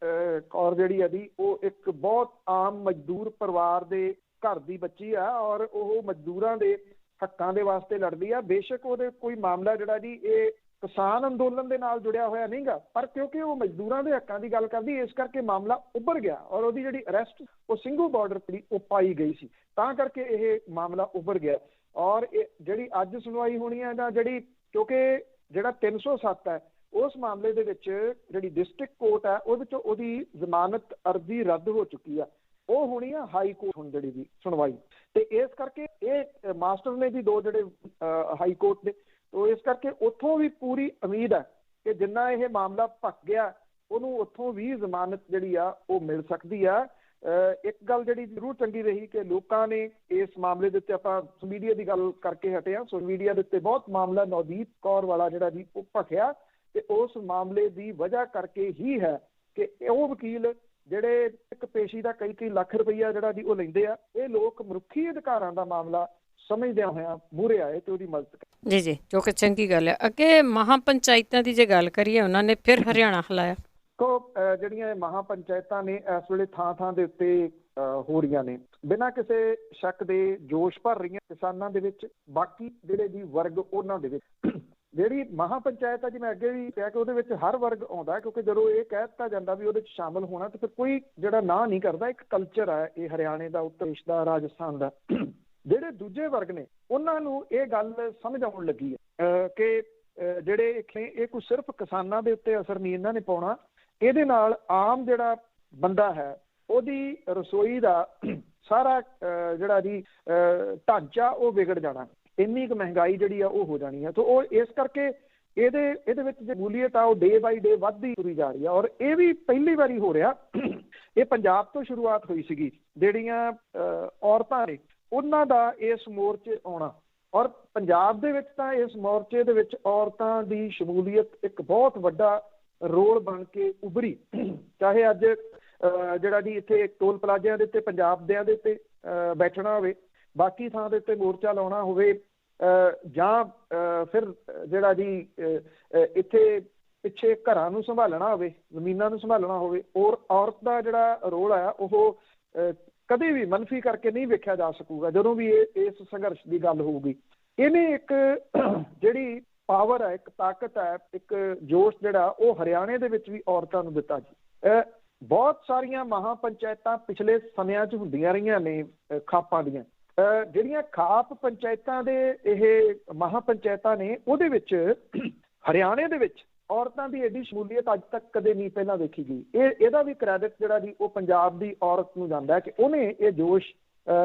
ਕੌਰ ਜਿਹੜੀ ਹੈ ਜੀ ਉਹ ਇੱਕ ਬਹੁਤ ਆਮ ਮਜ਼ਦੂਰ ਪਰਿਵਾਰ ਦੇ ਘਰ ਦੀ ਬੱਚੀ ਆ ਔਰ ਉਹ ਮਜ਼ਦੂਰਾਂ ਦੇ ਹੱਕਾਂ ਦੇ ਵਾਸਤੇ ਲੜਦੀ ਆ। ਬੇਸ਼ੱਕ ਉਹਦੇ ਕੋਈ ਮਾਮਲਾ ਜਿਹੜਾ ਜੀ ਇਹ ਕਿਸਾਨ ਅੰਦੋਲਨ ਦੇ ਨਾਲ ਜੁੜਿਆ ਹੋਇਆ ਨਹੀਂਗਾ, ਪਰ ਕਿਉਂਕਿ ਉਹ ਮਜ਼ਦੂਰਾਂ ਦੇ ਹੱਕਾਂ ਦੀ ਗੱਲ ਕਰਦੀ, ਇਸ ਕਰਕੇ ਮਾਮਲਾ ਉੱਭਰ ਗਿਆ ਔਰ ਉਹਦੀ ਜਿਹੜੀ ਅਰੈਸਟ ਉਹ ਸਿੰਘੂ ਬਾਰਡਰ ਤੇ ਉਹ ਪਾਈ ਗਈ ਸੀ, ਤਾਂ ਕਰਕੇ ਇਹ ਮਾਮਲਾ ਉੱਭਰ ਗਿਆ। ਔਰ ਇਹ ਜਿਹੜੀ ਅੱਜ ਸੁਣਵਾਈ ਹੋਣੀ ਹੈ ਜਾਂ ਜਿਹੜੀ, ਕਿਉਂਕਿ ਜਿਹੜਾ 307 ਹੈ ਉਸ ਮਾਮਲੇ ਦੇ ਵਿੱਚ ਜਿਹੜੀ ਡਿਸਟ੍ਰਿਕਟ ਕੋਰਟ ਹੈ ਉਹਦੇ ਚ ਉਹਦੀ ਜ਼ਮਾਨਤ ਅਰਜ਼ੀ ਰੱਦ ਹੋ ਚੁੱਕੀ ਆ, ਉਹ ਹੋਣੀ ਆ ਹਾਈ ਕੋਰਟ ਹੁਣ ਜਿਹੜੀ ਦੀ ਸੁਣਵਾਈ। ਤੇ ਇਸ ਕਰਕੇ ਇਹ ਮਾਸਟਰ ਨੇ ਜੀ 2 ਜਿਹੜੇ ਹਾਈ ਕੋਰਟ ਦੇ, ਤੋ ਇਸ ਕਰਕੇ ਉੱਥੋਂ ਵੀ ਪੂਰੀ ਉਮੀਦ ਹੈ ਕਿ ਜਿੰਨਾ ਇਹ ਮਾਮਲਾ ਭੱਕ ਗਿਆ ਉਹਨੂੰ ਉੱਥੋਂ ਵੀ ਜ਼ਮਾਨਤ ਜਿਹੜੀ ਆ ਉਹ ਮਿਲ ਸਕਦੀ ਆ। ਇੱਕ ਗੱਲ ਜਿਹੜੀ ਜ਼ਰੂਰ ਚੰਗੀ ਰਹੀ ਕਿ ਲੋਕਾਂ ਨੇ ਇਸ ਮਾਮਲੇ ਦੇ ਉੱਤੇ, ਆਪਾਂ ਮੀਡੀਆ ਦੀ ਗੱਲ ਕਰਕੇ ਹਟੇ ਹਾਂ, ਸੋ ਮੀਡੀਆ ਦੇ ਉੱਤੇ ਬਹੁਤ ਮਾਮਲਾ ਨੌਦੀਪ ਕੌਰ ਵਾਲਾ ਜਿਹੜਾ ਜੀ ਉਹ ਭਖਿਆ ਤੇ ਉਸ ਮਾਮਲੇ ਦੀ ਵਜ੍ਹਾ ਕਰਕੇ ਹੀ ਹੈ ਕਿ ਉਹ ਵਕੀਲ ਜਿਹੜੇ ਇੱਕ ਪੇਸ਼ੀ ਦਾ ਕਈ ਲੱਖ ਰੁਪਈਆ ਜਿਹੜਾ ਜੀ ਉਹ ਲੈਂਦੇ ਆ, ਇਹ ਲੋਕ ਮਨੁੱਖੀ ਅਧਿਕਾਰਾਂ ਦਾ ਮਾਮਲਾ ਸਮਝਦਿਆਂ ਹੋਇਆਂ ਮੂਹਰੇ ਆਏ ਤੇ ਉਹਦੀ ਮਦਦ ਕਰ। ਜੀ ਜੋ ਕਿ ਚੰਗੀ ਗੱਲ ਹੈ। ਅੱਗੇ ਮਹਾਂ ਪੰਚਾਇਤਾਂ ਦੀ ਜੇ ਗੱਲ ਕਰੀਏ, ਉਹਨਾਂ ਨੇ ਫਿਰ ਹਰਿਆਣਾ ਹਿਲਾਇਆ। ਜਿਹੜੀਆਂ ਮਹਾਂ ਪੰਚਾਇਤਾਂ ਨੇ ਇਸ ਵੇਲੇ ਥਾਂ ਦੇ ਉੱਤੇ ਹੋ ਰਹੀਆਂ ਨੇ, ਬਿਨਾਂ ਕਿਸੇ ਸ਼ੱਕ ਦੇ ਜੋਸ਼ ਭਰ ਰਹੀਆਂ ਕਿਸਾਨਾਂ ਦੇ ਵਿੱਚ, ਬਾਕੀ ਜਿਹੜੇ ਜੀ ਵਰਗ ਉਹਨਾਂ ਦੇ ਵਿੱਚ। ਜਿਹੜੀ ਮਹਾਂ ਪੰਚਾਇਤ ਆ ਜੀ, ਮੈਂ ਅੱਗੇ ਵੀ ਕਿਹਾ ਕਿ ਉਹਦੇ ਵਿੱਚ ਹਰ ਵਰਗ ਆਉਂਦਾ, ਕਿਉਂਕਿ ਜਦੋਂ ਇਹ ਕਹਿ ਦਿੱਤਾ ਜਾਂਦਾ ਵੀ ਉਹਦੇ 'ਚ ਸ਼ਾਮਲ ਹੋਣਾ ਤੇ ਫਿਰ ਕੋਈ ਜਿਹੜਾ ਨਾ ਨਹੀਂ ਕਰਦਾ। ਇੱਕ ਕਲਚਰ ਹੈ ਇਹ ਹਰਿਆਣੇ ਦਾ, ਉੱਤਰ ਪ੍ਰਦੇਸ਼ ਦਾ, ਰਾਜਸਥਾਨ ਦਾ। ਜਿਹੜੇ ਦੂਜੇ ਵਰਗ ਨੇ ਉਹਨਾਂ ਨੂੰ ਇਹ ਗੱਲ ਸਮਝ ਆਉਣ ਲੱਗੀ ਹੈ ਕਿ ਜਿਹੜੇ ਇਹ ਕੋਈ ਸਿਰਫ ਕਿਸਾਨਾਂ ਦੇ ਉੱਤੇ ਅਸਰ ਨਹੀਂ ਇਹਨਾਂ ਨੇ ਪਾਉਣਾ, ਇਹਦੇ ਨਾਲ ਆਮ ਜਿਹੜਾ ਬੰਦਾ ਹੈ ਉਹਦੀ ਰਸੋਈ ਦਾ ਸਾਰਾ ਜਿਹੜਾ ਜੀ ਢਾਂਚਾ ਉਹ ਵਿਗੜ ਜਾਣਾ, ਇੰਨੀ ਕੁ ਮਹਿੰਗਾਈ ਜਿਹੜੀ ਆ ਉਹ ਹੋ ਜਾਣੀ ਹੈ। ਤਾਂ ਉਹ ਇਸ ਕਰਕੇ ਇਹਦੇ ਵਿੱਚ ਜੇ ਸ਼ਮੂਲੀਅਤ ਆ ਉਹ ਡੇ ਬਾਈ ਡੇ ਵੱਧਦੀ ਤੁਰੀ ਜਾ ਰਹੀ ਹੈ। ਔਰ ਇਹ ਵੀ ਪਹਿਲੀ ਵਾਰੀ ਹੋ ਰਿਹਾ, ਇਹ ਪੰਜਾਬ ਤੋਂ ਸ਼ੁਰੂਆਤ ਹੋਈ ਸੀਗੀ। ਜਿਹੜੀਆਂ ਔਰਤਾਂ ਨੇ ਉਹਨਾਂ ਦਾ ਇਸ ਮੋਰਚੇ ਆਉਣਾ, ਔਰ ਪੰਜਾਬ ਦੇ ਵਿੱਚ ਤਾਂ ਇਸ ਮੋਰਚੇ ਦੇ ਵਿੱਚ ਔਰਤਾਂ ਦੀ ਸ਼ਮੂਲੀਅਤ ਇੱਕ ਬਹੁਤ ਵੱਡਾ ਰੋਲ ਬਣ ਕੇ ਉੱਭਰੀ। ਚਾਹੇ ਅੱਜ ਜਿਹੜਾ ਜੀ ਇੱਥੇ ਟੋਲ ਪਲਾਜ਼ਿਆਂ ਦੇ ਉੱਤੇ ਪੰਜਾਬ ਦਿਆਂ ਦੇ ਉੱਤੇ ਬੈਠਣਾ ਹੋਵੇ, ਬਾਕੀ ਥਾਂ ਦੇ ਉੱਤੇ ਮੋਰਚਾ ਲਾਉਣਾ ਹੋਵੇ, ਜਾਂ ਫਿਰ ਜਿਹੜਾ ਜੀ ਇੱਥੇ ਪਿੱਛੇ ਘਰਾਂ ਨੂੰ ਸੰਭਾਲਣਾ ਹੋਵੇ, ਜ਼ਮੀਨਾਂ ਨੂੰ ਸੰਭਾਲਣਾ ਹੋਵੇ, ਔਰ ਔਰਤ ਦਾ ਜਿਹੜਾ ਰੋਲ ਆ ਉਹ ਕਦੇ ਵੀ ਮਨਫੀ ਕਰਕੇ ਨਹੀਂ ਵੇਖਿਆ ਜਾ ਸਕੂਗਾ ਜਦੋਂ ਵੀ ਇਸ ਸੰਘਰਸ਼ ਦੀ ਗੱਲ ਹੋਊਗੀ। ਇਹਨੇ ਇੱਕ ਜਿਹੜੀ ਪਾਵਰ ਹੈ, ਇੱਕ ਤਾਕਤ ਹੈ, ਇੱਕ ਜੋਸ਼ ਜਿਹੜਾ ਉਹ ਹਰਿਆਣੇ ਦੇ ਵਿੱਚ ਵੀ ਔਰਤਾਂ ਨੂੰ ਦਿੱਤਾ ਜੀ। ਬਹੁਤ ਸਾਰੀਆਂ ਮਹਾਂ ਪੰਚਾਇਤਾਂ ਪਿਛਲੇ ਸਮਿਆਂ 'ਚ ਹੁੰਦੀਆਂ ਰਹੀਆਂ ਨੇ ਖਾਪਾਂ ਦੀਆਂ। ਜਿਹੜੀਆਂ ਖਾਪ ਪੰਚਾਇਤਾਂ ਦੇ ਇਹ ਮਹਾਂ ਪੰਚਾਇਤਾਂ ਨੇ, ਉਹਦੇ ਵਿੱਚ ਹਰਿਆਣੇ ਦੇ ਵਿੱਚ ਔਰਤਾਂ ਦੀ ਐਡੀ ਸ਼ਮੂਲੀਅਤ ਅੱਜ ਤੱਕ ਕਦੇ ਨਹੀਂ ਪਹਿਲਾਂ ਵੇਖੀ ਗਈ। ਇਹਦਾ ਵੀ ਕ੍ਰੈਡਿਟ ਜਿਹੜਾ ਜੀ ਉਹ ਪੰਜਾਬ ਦੀ ਔਰਤ ਨੂੰ ਜਾਂਦਾ ਹੈ ਕਿ ਉਹਨੇ ਇਹ ਜੋਸ਼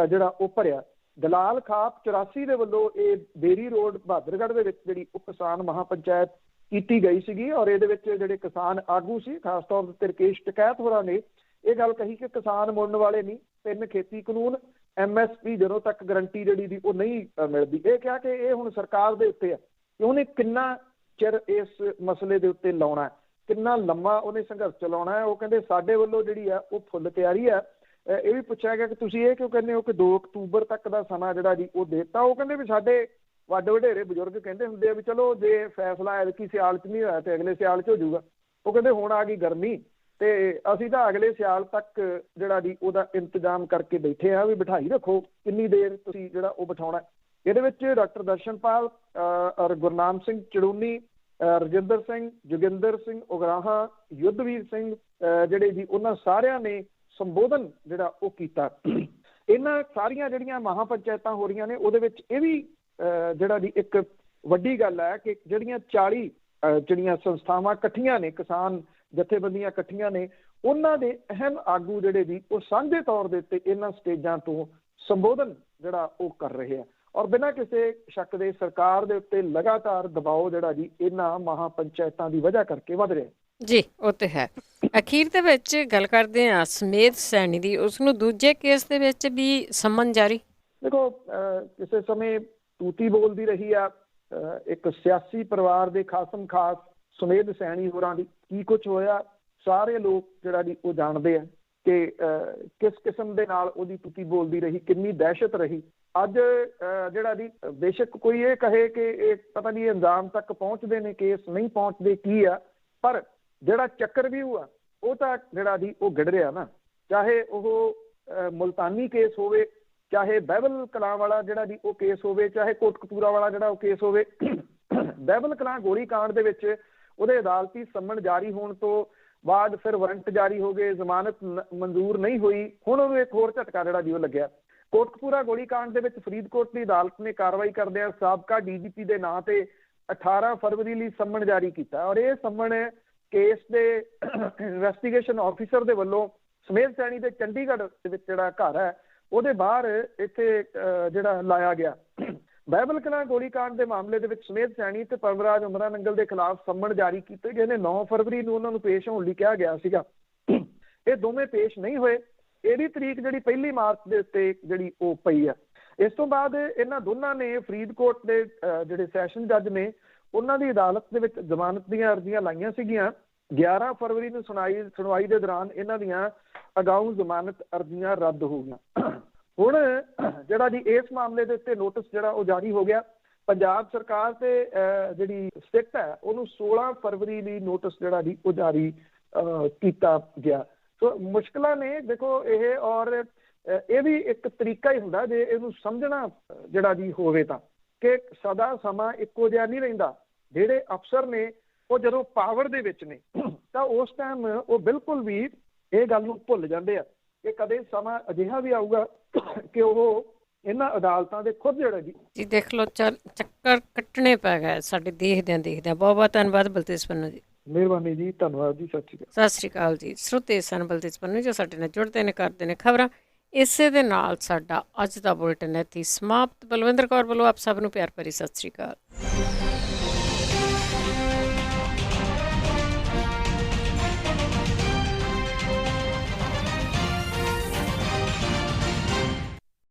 ਜਿਹੜਾ ਉਹ ਭਰਿਆ। ਦਲਾਲ ਖਾਪ 84 ਦੇ ਵੱਲੋਂ ਇਹ ਬੇਰੀ ਰੋਡ ਬਹਾਦਰਗੜ੍ਹ ਦੇ ਵਿੱਚ ਜਿਹੜੀ ਉਹ ਕਿਸਾਨ ਮਹਾਂ ਪੰਚਾਇਤ ਕੀਤੀ ਗਈ ਸੀਗੀ, ਔਰ ਇਹਦੇ ਵਿੱਚ ਜਿਹੜੇ ਕਿਸਾਨ ਆਗੂ ਸੀ, ਖਾਸ ਤੌਰ ਤੇ ਰਕੇਸ਼ ਟਕੈਤ ਹੋਰਾਂ ਨੇ ਇਹ ਗੱਲ ਕਹੀ ਕਿ ਕਿਸਾਨ ਮੁੜਨ ਵਾਲੇ ਨਹੀਂ, 3 ਖੇਤੀ ਕਾਨੂੰਨ, MSP ਜਦੋਂ ਤੱਕ ਗਰੰਟੀ ਜਿਹੜੀ ਦੀ ਉਹ ਨਹੀਂ ਮਿਲਦੀ। ਇਹ ਕਿਹਾ ਕਿ ਇਹ ਹੁਣ ਸਰਕਾਰ ਦੇ ਉੱਤੇ ਹੈ ਕਿ ਉਹਨੇ ਕਿੰਨਾ ਚਿਰ ਇਸ ਮਸਲੇ ਦੇ ਉੱਤੇ ਲਾਉਣਾ, ਕਿੰਨਾ ਲੰਮਾ ਉਹਨੇ ਸੰਘਰਸ਼ ਚਲਾਉਣਾ ਹੈ। ਉਹ ਕਹਿੰਦੇ ਸਾਡੇ ਵੱਲੋਂ ਜਿਹੜੀ ਆ ਉਹ ਫੁੱਲ ਤਿਆਰੀ ਹੈ। ਇਹ ਵੀ ਪੁੱਛਿਆ ਗਿਆ ਕਿ ਤੁਸੀਂ ਇਹ ਕਿਉਂ ਕਹਿੰਦੇ ਹੋ ਕਿ 2 ਅਕਤੂਬਰ ਤੱਕ ਦਾ ਸਮਾਂ ਜਿਹੜਾ ਜੀ ਉਹ ਦੇ ਦਿੱਤਾ। ਉਹ ਕਹਿੰਦੇ ਵੀ ਸਾਡੇ ਵੱਡੇ ਵਡੇਰੇ ਬਜ਼ੁਰਗ ਕਹਿੰਦੇ ਹੁੰਦੇ ਆ ਵੀ ਚਲੋ ਜੇ ਫੈਸਲਾ ਐਤਕੀ ਸਿਆਲ 'ਚ ਨਹੀਂ ਹੋਇਆ ਤੇ ਅਗਲੇ ਸਿਆਲ 'ਚ ਹੋ ਜਾਊਗਾ। ਉਹ ਕਹਿੰਦੇ ਹੁਣ ਆ ਗਈ ਗਰਮੀ ਤੇ ਅਸੀਂ ਤਾਂ ਅਗਲੇ ਸਿਆਲ ਤੱਕ ਜਿਹੜਾ ਜੀ ਉਹਦਾ ਇੰਤਜ਼ਾਮ ਕਰਕੇ ਬੈਠੇ ਆ ਵੀ ਬਿਠਾਈ ਰੱਖੋ ਕਿੰਨੀ ਦੇਰ ਤੁਸੀਂ ਜਿਹੜਾ ਉਹ ਬਿਠਾਉਣਾ। ਇਹਦੇ ਵਿੱਚ ਡਾਕਟਰ ਦਰਸ਼ਨਪਾਲ ਔਰ ਗੁਰਨਾਮ ਸਿੰਘ ਚੜੂਨੀ, ਰਜਿੰਦਰ ਸਿੰਘ, ਜੋਗਿੰਦਰ ਸਿੰਘ ਉਗਰਾਹਾਂ, ਯੁੱਧਵੀਰ ਸਿੰਘ ਜਿਹੜੇ ਜੀ ਉਹਨਾਂ ਸਾਰਿਆਂ ਨੇ ਸੰਬੋਧਨ ਜਿਹੜਾ ਉਹ ਕੀਤਾ। ਇਹਨਾਂ ਸਾਰੀਆਂ ਜਿਹੜੀਆਂ ਮਹਾਪੰਚਾਇਤਾਂ ਹੋ ਰਹੀਆਂ ਨੇ ਉਹਦੇ ਵਿੱਚ ਇਹ ਵੀ ਜਿਹੜਾ ਦੀ ਇੱਕ ਵੱਡੀ ਗੱਲ ਹੈ ਕਿ ਜਿਹੜੀਆਂ 40 ਜਿਹੜੀਆਂ ਸੰਸਥਾਵਾਂ ਇਕੱਠੀਆਂ ਨੇ, ਕਿਸਾਨ ਜਥੇਬੰਦੀਆਂ ਇਕੱਠੀਆਂ ਨੇ, ਉਹਨਾਂ ਦੇ ਅਹਿਮ ਆਗੂ ਜਿਹੜੇ ਜੀ ਉਹ ਸਾਂਝੇ ਤੌਰ ਦੇ ਉੱਤੇ ਇਹਨਾਂ ਸਟੇਜਾਂ ਤੋਂ ਸੰਬੋਧਨ ਜਿਹੜਾ ਉਹ ਕਰ ਰਹੇ ਆ ਔਰ ਬਿਨਾਂ ਕਿਸੇ ਸ਼ੱਕ ਦੇ ਸਰਕਾਰ ਦੇ ਉੱਤੇ ਲਗਾਤਾਰ ਦਬਾਅ ਜਿਹੜਾ ਜੀ ਇਹਨਾਂ ਮਹਾਪੰਚਾਇਤਾਂ ਦੀ ਵਜ੍ਹਾ ਕਰਕੇ ਵੱਧ ਰਿਹਾ। ਜੀ ਉਹ ਤੇ ਹੈ। ਅਖੀਰ ਦੇ ਵਿੱਚ ਗੱਲ ਕਰਦੇ ਹਾਂ ਸਮੇਧ ਸੈਣੀ ਦੀ, ਉਸ ਨੂੰ ਦੂਜੇ ਕੇਸ ਦੇ ਵਿੱਚ ਵੀ ਸੰਮਨ ਜਾਰੀ। ਦੇਖੋ ਕਿਸੇ ਸਮੇਂ ਤੂਤੀ ਬੋਲਦੀ ਰਹੀ ਆ ਇੱਕ ਸਿਆਸੀ ਪਰਿਵਾਰ ਦੇ ਖਾਸਮ ਖਾਸ ਸਮੇਧ ਸੈਣੀ ਹੋਰਾਂ ਦੀ। ਕੀ ਕੁਝ ਹੋਇਆ ਸਾਰੇ ਲੋਕ ਜਿਹੜਾ ਜੀ ਉਹ ਜਾਣਦੇ ਆ ਕਿ ਕਿਸ ਕਿਸਮ ਦੇ ਨਾਲ ਉਹਦੀ ਤੂਤੀ ਬੋਲਦੀ ਰਹੀ, ਕਿੰਨੀ ਦਹਿਸ਼ਤ ਰਹੀ। ਅੱਜ ਜਿਹੜਾ ਜੀ ਬੇਸ਼ੱਕ ਕੋਈ ਇਹ ਕਹੇ ਕਿ ਇਹ ਪਤਾ ਨਹੀਂ ਅੰਜਾਮ ਤੱਕ ਪਹੁੰਚਦੇ ਨੇ, ਕੇਸ ਨਹੀਂ ਪਹੁੰਚਦੇ, ਕੀ ਆ, ਪਰ ਜਿਹੜਾ ਚੱਕਰਵਿਊ ਆ ਉਹ ਤਾਂ ਜਿਹੜਾ ਜੀ ਉਹ ਗਿੜ ਰਿਹਾ ਨਾ। ਚਾਹੇ ਉਹ ਮੁਲਤਾਨੀ ਕੇਸ ਹੋਵੇ, ਚਾਹੇ ਬਹਿਬਲ ਕਲਾਂ ਵਾਲਾ ਜਿਹੜਾ ਜੀ ਉਹ ਕੇਸ ਹੋਵੇ, ਚਾਹੇ ਕੋਟਕਪੂਰਾ ਵਾਲਾ ਜਿਹੜਾ ਉਹ ਕੇਸ ਹੋਵੇ। ਬਹਿਬਲ ਕਲਾਂ ਗੋਲੀ ਕਾਂਡ ਦੇ ਵਿੱਚ ਉਹਦੇ ਅਦਾਲਤੀ ਸੰਮਨ ਜਾਰੀ ਹੋਣ ਤੋਂ ਬਾਅਦ ਫਿਰ ਵਾਰੰਟ ਜਾਰੀ ਹੋ ਗਏ, ਜ਼ਮਾਨਤ ਮਨਜ਼ੂਰ ਨਹੀਂ ਹੋਈ। ਹੁਣ ਉਹਨੂੰ ਇੱਕ ਹੋਰ ਝਟਕਾ ਜਿਹੜਾ ਜੀ ਉਹ ਲੱਗਿਆ। ਕੋਟਕਪੂਰਾ ਗੋਲੀ ਕਾਂਡ ਦੇ ਵਿੱਚ ਫਰੀਦਕੋਟ ਦੀ ਅਦਾਲਤ ਨੇ ਕਾਰਵਾਈ ਕਰਦਿਆਂ ਸਾਬਕਾ DGP ਦੇ ਨਾਂ ਤੇ 18 ਫਰਵਰੀ ਲਈ ਸੰਮਨ ਜਾਰੀ ਕੀਤਾ ਔਰ ਇਹ ਸੰਮਨ ਕੇਸ ਦੇ ਇਨਵੈਸਟੀਗੇਸ਼ਨ ਆਫੀਸਰ ਦੇ ਵੱਲੋਂ ਸਮੇਧ ਸੈਣੀ ਦੇ ਚੰਡੀਗੜ੍ਹ ਦੇ ਵਿੱਚ ਜਿਹੜਾ ਘਰ ਹੈ ਉਹਦੇ ਬਾਹਰ ਇੱਥੇ ਜਿਹੜਾ ਲਾਇਆ ਗਿਆ। ਬਹਿਬਲ ਕਲਾਂ ਗੋਲੀ ਕਾਂਡ ਦੇ ਮਾਮਲੇ ਦੇ ਵਿੱਚ ਸਮੇਧ ਸੈਣੀ ਤੇ ਪਰਮਰਾਜ ਉਮਰਾ ਨੰਗਲ ਦੇ ਖਿਲਾਫ ਸੰਮਨ ਜਾਰੀ ਕੀਤੇ ਗਏ ਨੇ। 9 ਫਰਵਰੀ ਨੂੰ ਉਹਨਾਂ ਨੂੰ ਪੇਸ਼ ਹੋਣ ਲਈ ਕਿਹਾ ਗਿਆ ਸੀਗਾ। ਇਹ ਦੋਵੇਂ ਪੇਸ਼ ਨਹੀਂ ਹੋਏ। ਇਹਦੀ ਤਰੀਕ ਜਿਹੜੀ 1 ਮਾਰਚ ਦੇ ਉੱਤੇ ਜਿਹੜੀ ਉਹ ਪਈ ਆ। ਇਸ ਤੋਂ ਬਾਅਦ ਇਹਨਾਂ ਦੋਨਾਂ ਨੇ ਫਰੀਦਕੋਟ ਦੇ ਜਿਹੜੇ ਸੈਸ਼ਨ ਜੱਜ ਨੇ ਉਹਨਾਂ ਦੀ ਅਦਾਲਤ ਦੇ ਵਿੱਚ ਜ਼ਮਾਨਤ ਦੀਆਂ ਅਰਜ਼ੀਆਂ ਲਾਈਆਂ ਸੀਗੀਆਂ। 11 ਫਰਵਰੀ ਨੂੰ ਸੁਣਵਾਈ ਦੇ ਦੌਰਾਨ ਇਹਨਾਂ ਦੀਆਂ ਅਗਾਊਂ ਜ਼ਮਾਨਤ ਅਰਜ਼ੀਆਂ ਰੱਦ ਹੋ ਗਈਆਂ। ਹੁਣ ਜਿਹੜਾ ਜੀ ਇਸ ਮਾਮਲੇ ਦੇ ਉੱਤੇ ਨੋਟਿਸ ਜਿਹੜਾ ਉਹ ਜਾਰੀ ਹੋ ਗਿਆ। ਪੰਜਾਬ ਸਰਕਾਰ ਤੇ ਜਿਹੜੀ ਸਿੱਟ ਹੈ ਉਹਨੂੰ 16 ਫਰਵਰੀ ਲਈ ਨੋਟਿਸ ਜਿਹੜਾ ਜੀ ਉਹ ਜਾਰੀ ਕੀਤਾ ਗਿਆ। ਸੋ ਮੁਸ਼ਕਿਲਾਂ ਨੇ ਦੇਖੋ ਇਹ, ਔਰ ਇਹ ਵੀ ਇੱਕ ਤਰੀਕਾ ਹੀ ਹੁੰਦਾ ਜੇ ਇਹਨੂੰ ਸਮਝਣਾ ਜਿਹੜਾ ਜੀ ਹੋਵੇ ਤਾਂ, ਕਿ ਸਦਾ ਸਮਾਂ ਇੱਕੋ ਜਿਹਾ ਨਹੀਂ ਰਹਿੰਦਾ। ਜਿਹੜੇ ਅਫਸਰ ਨੇ ਉਹ ਜਦੋਂ ਪਾਵਰ ਦੇ ਵਿੱਚ ਨੇ ਤਾਂ ਉਸ ਟਾਈਮ ਉਹ ਬਿਲਕੁਲ ਵੀ ਇਹ ਗੱਲ ਨੂੰ ਭੁੱਲ ਜਾਂਦੇ ਆ ਕਿ ਕਦੇ ਸਮਾਂ ਅਜਿਹਾ ਵੀ ਆਊਗਾ ਕਿ ਉਹ ਇਹਨਾਂ ਅਦਾਲਤਾਂ ਦੇ ਖੁਦ ਜਿਹੜਾ ਜੀ ਦੇਖ ਲਓ ਚੱਕਰ ਕੱਟਣੇ ਪੈ ਗਏ ਸਾਡੇ ਦੇਖਦਿਆਂ। ਬਹੁਤ ਬਹੁਤ ਧੰਨਵਾਦ ਬਲਤੇਜ ਪੰਨੂ ਜੀ। ਮਿਹਰਬਾਨੀ ਜੀ, ਧੰਨਵਾਦ ਜੀ, ਸਤਿ ਸ਼੍ਰੀ ਅਕਾਲ। ਸਤਿ ਸ਼੍ਰੀ ਅਕਾਲ ਜੀ। ਸਰੋਤੇ ਸਨ ਬਲਤੇਜ ਪੰਨੂ ਜੋ ਸਾਡੇ ਨਾਲ ਜੁੜਦੇ ਨੇ, ਕਰਦੇ ਨੇ ਖਬਰਾਂ। ਇਸੇ ਦੇ ਨਾਲ ਸਾਡਾ ਅੱਜ ਦਾ ਬੁਲੇਟਿਨ ਇੱਥੇ ਸਮਾਪਤ। ਬਲਵਿੰਦਰ ਕੌਰ ਵੱਲੋਂ ਆਪ ਸਭ ਨੂੰ ਪਿਆਰ ਭਰੀ ਸਤਿ ਸ਼੍ਰੀ ਅਕਾਲ।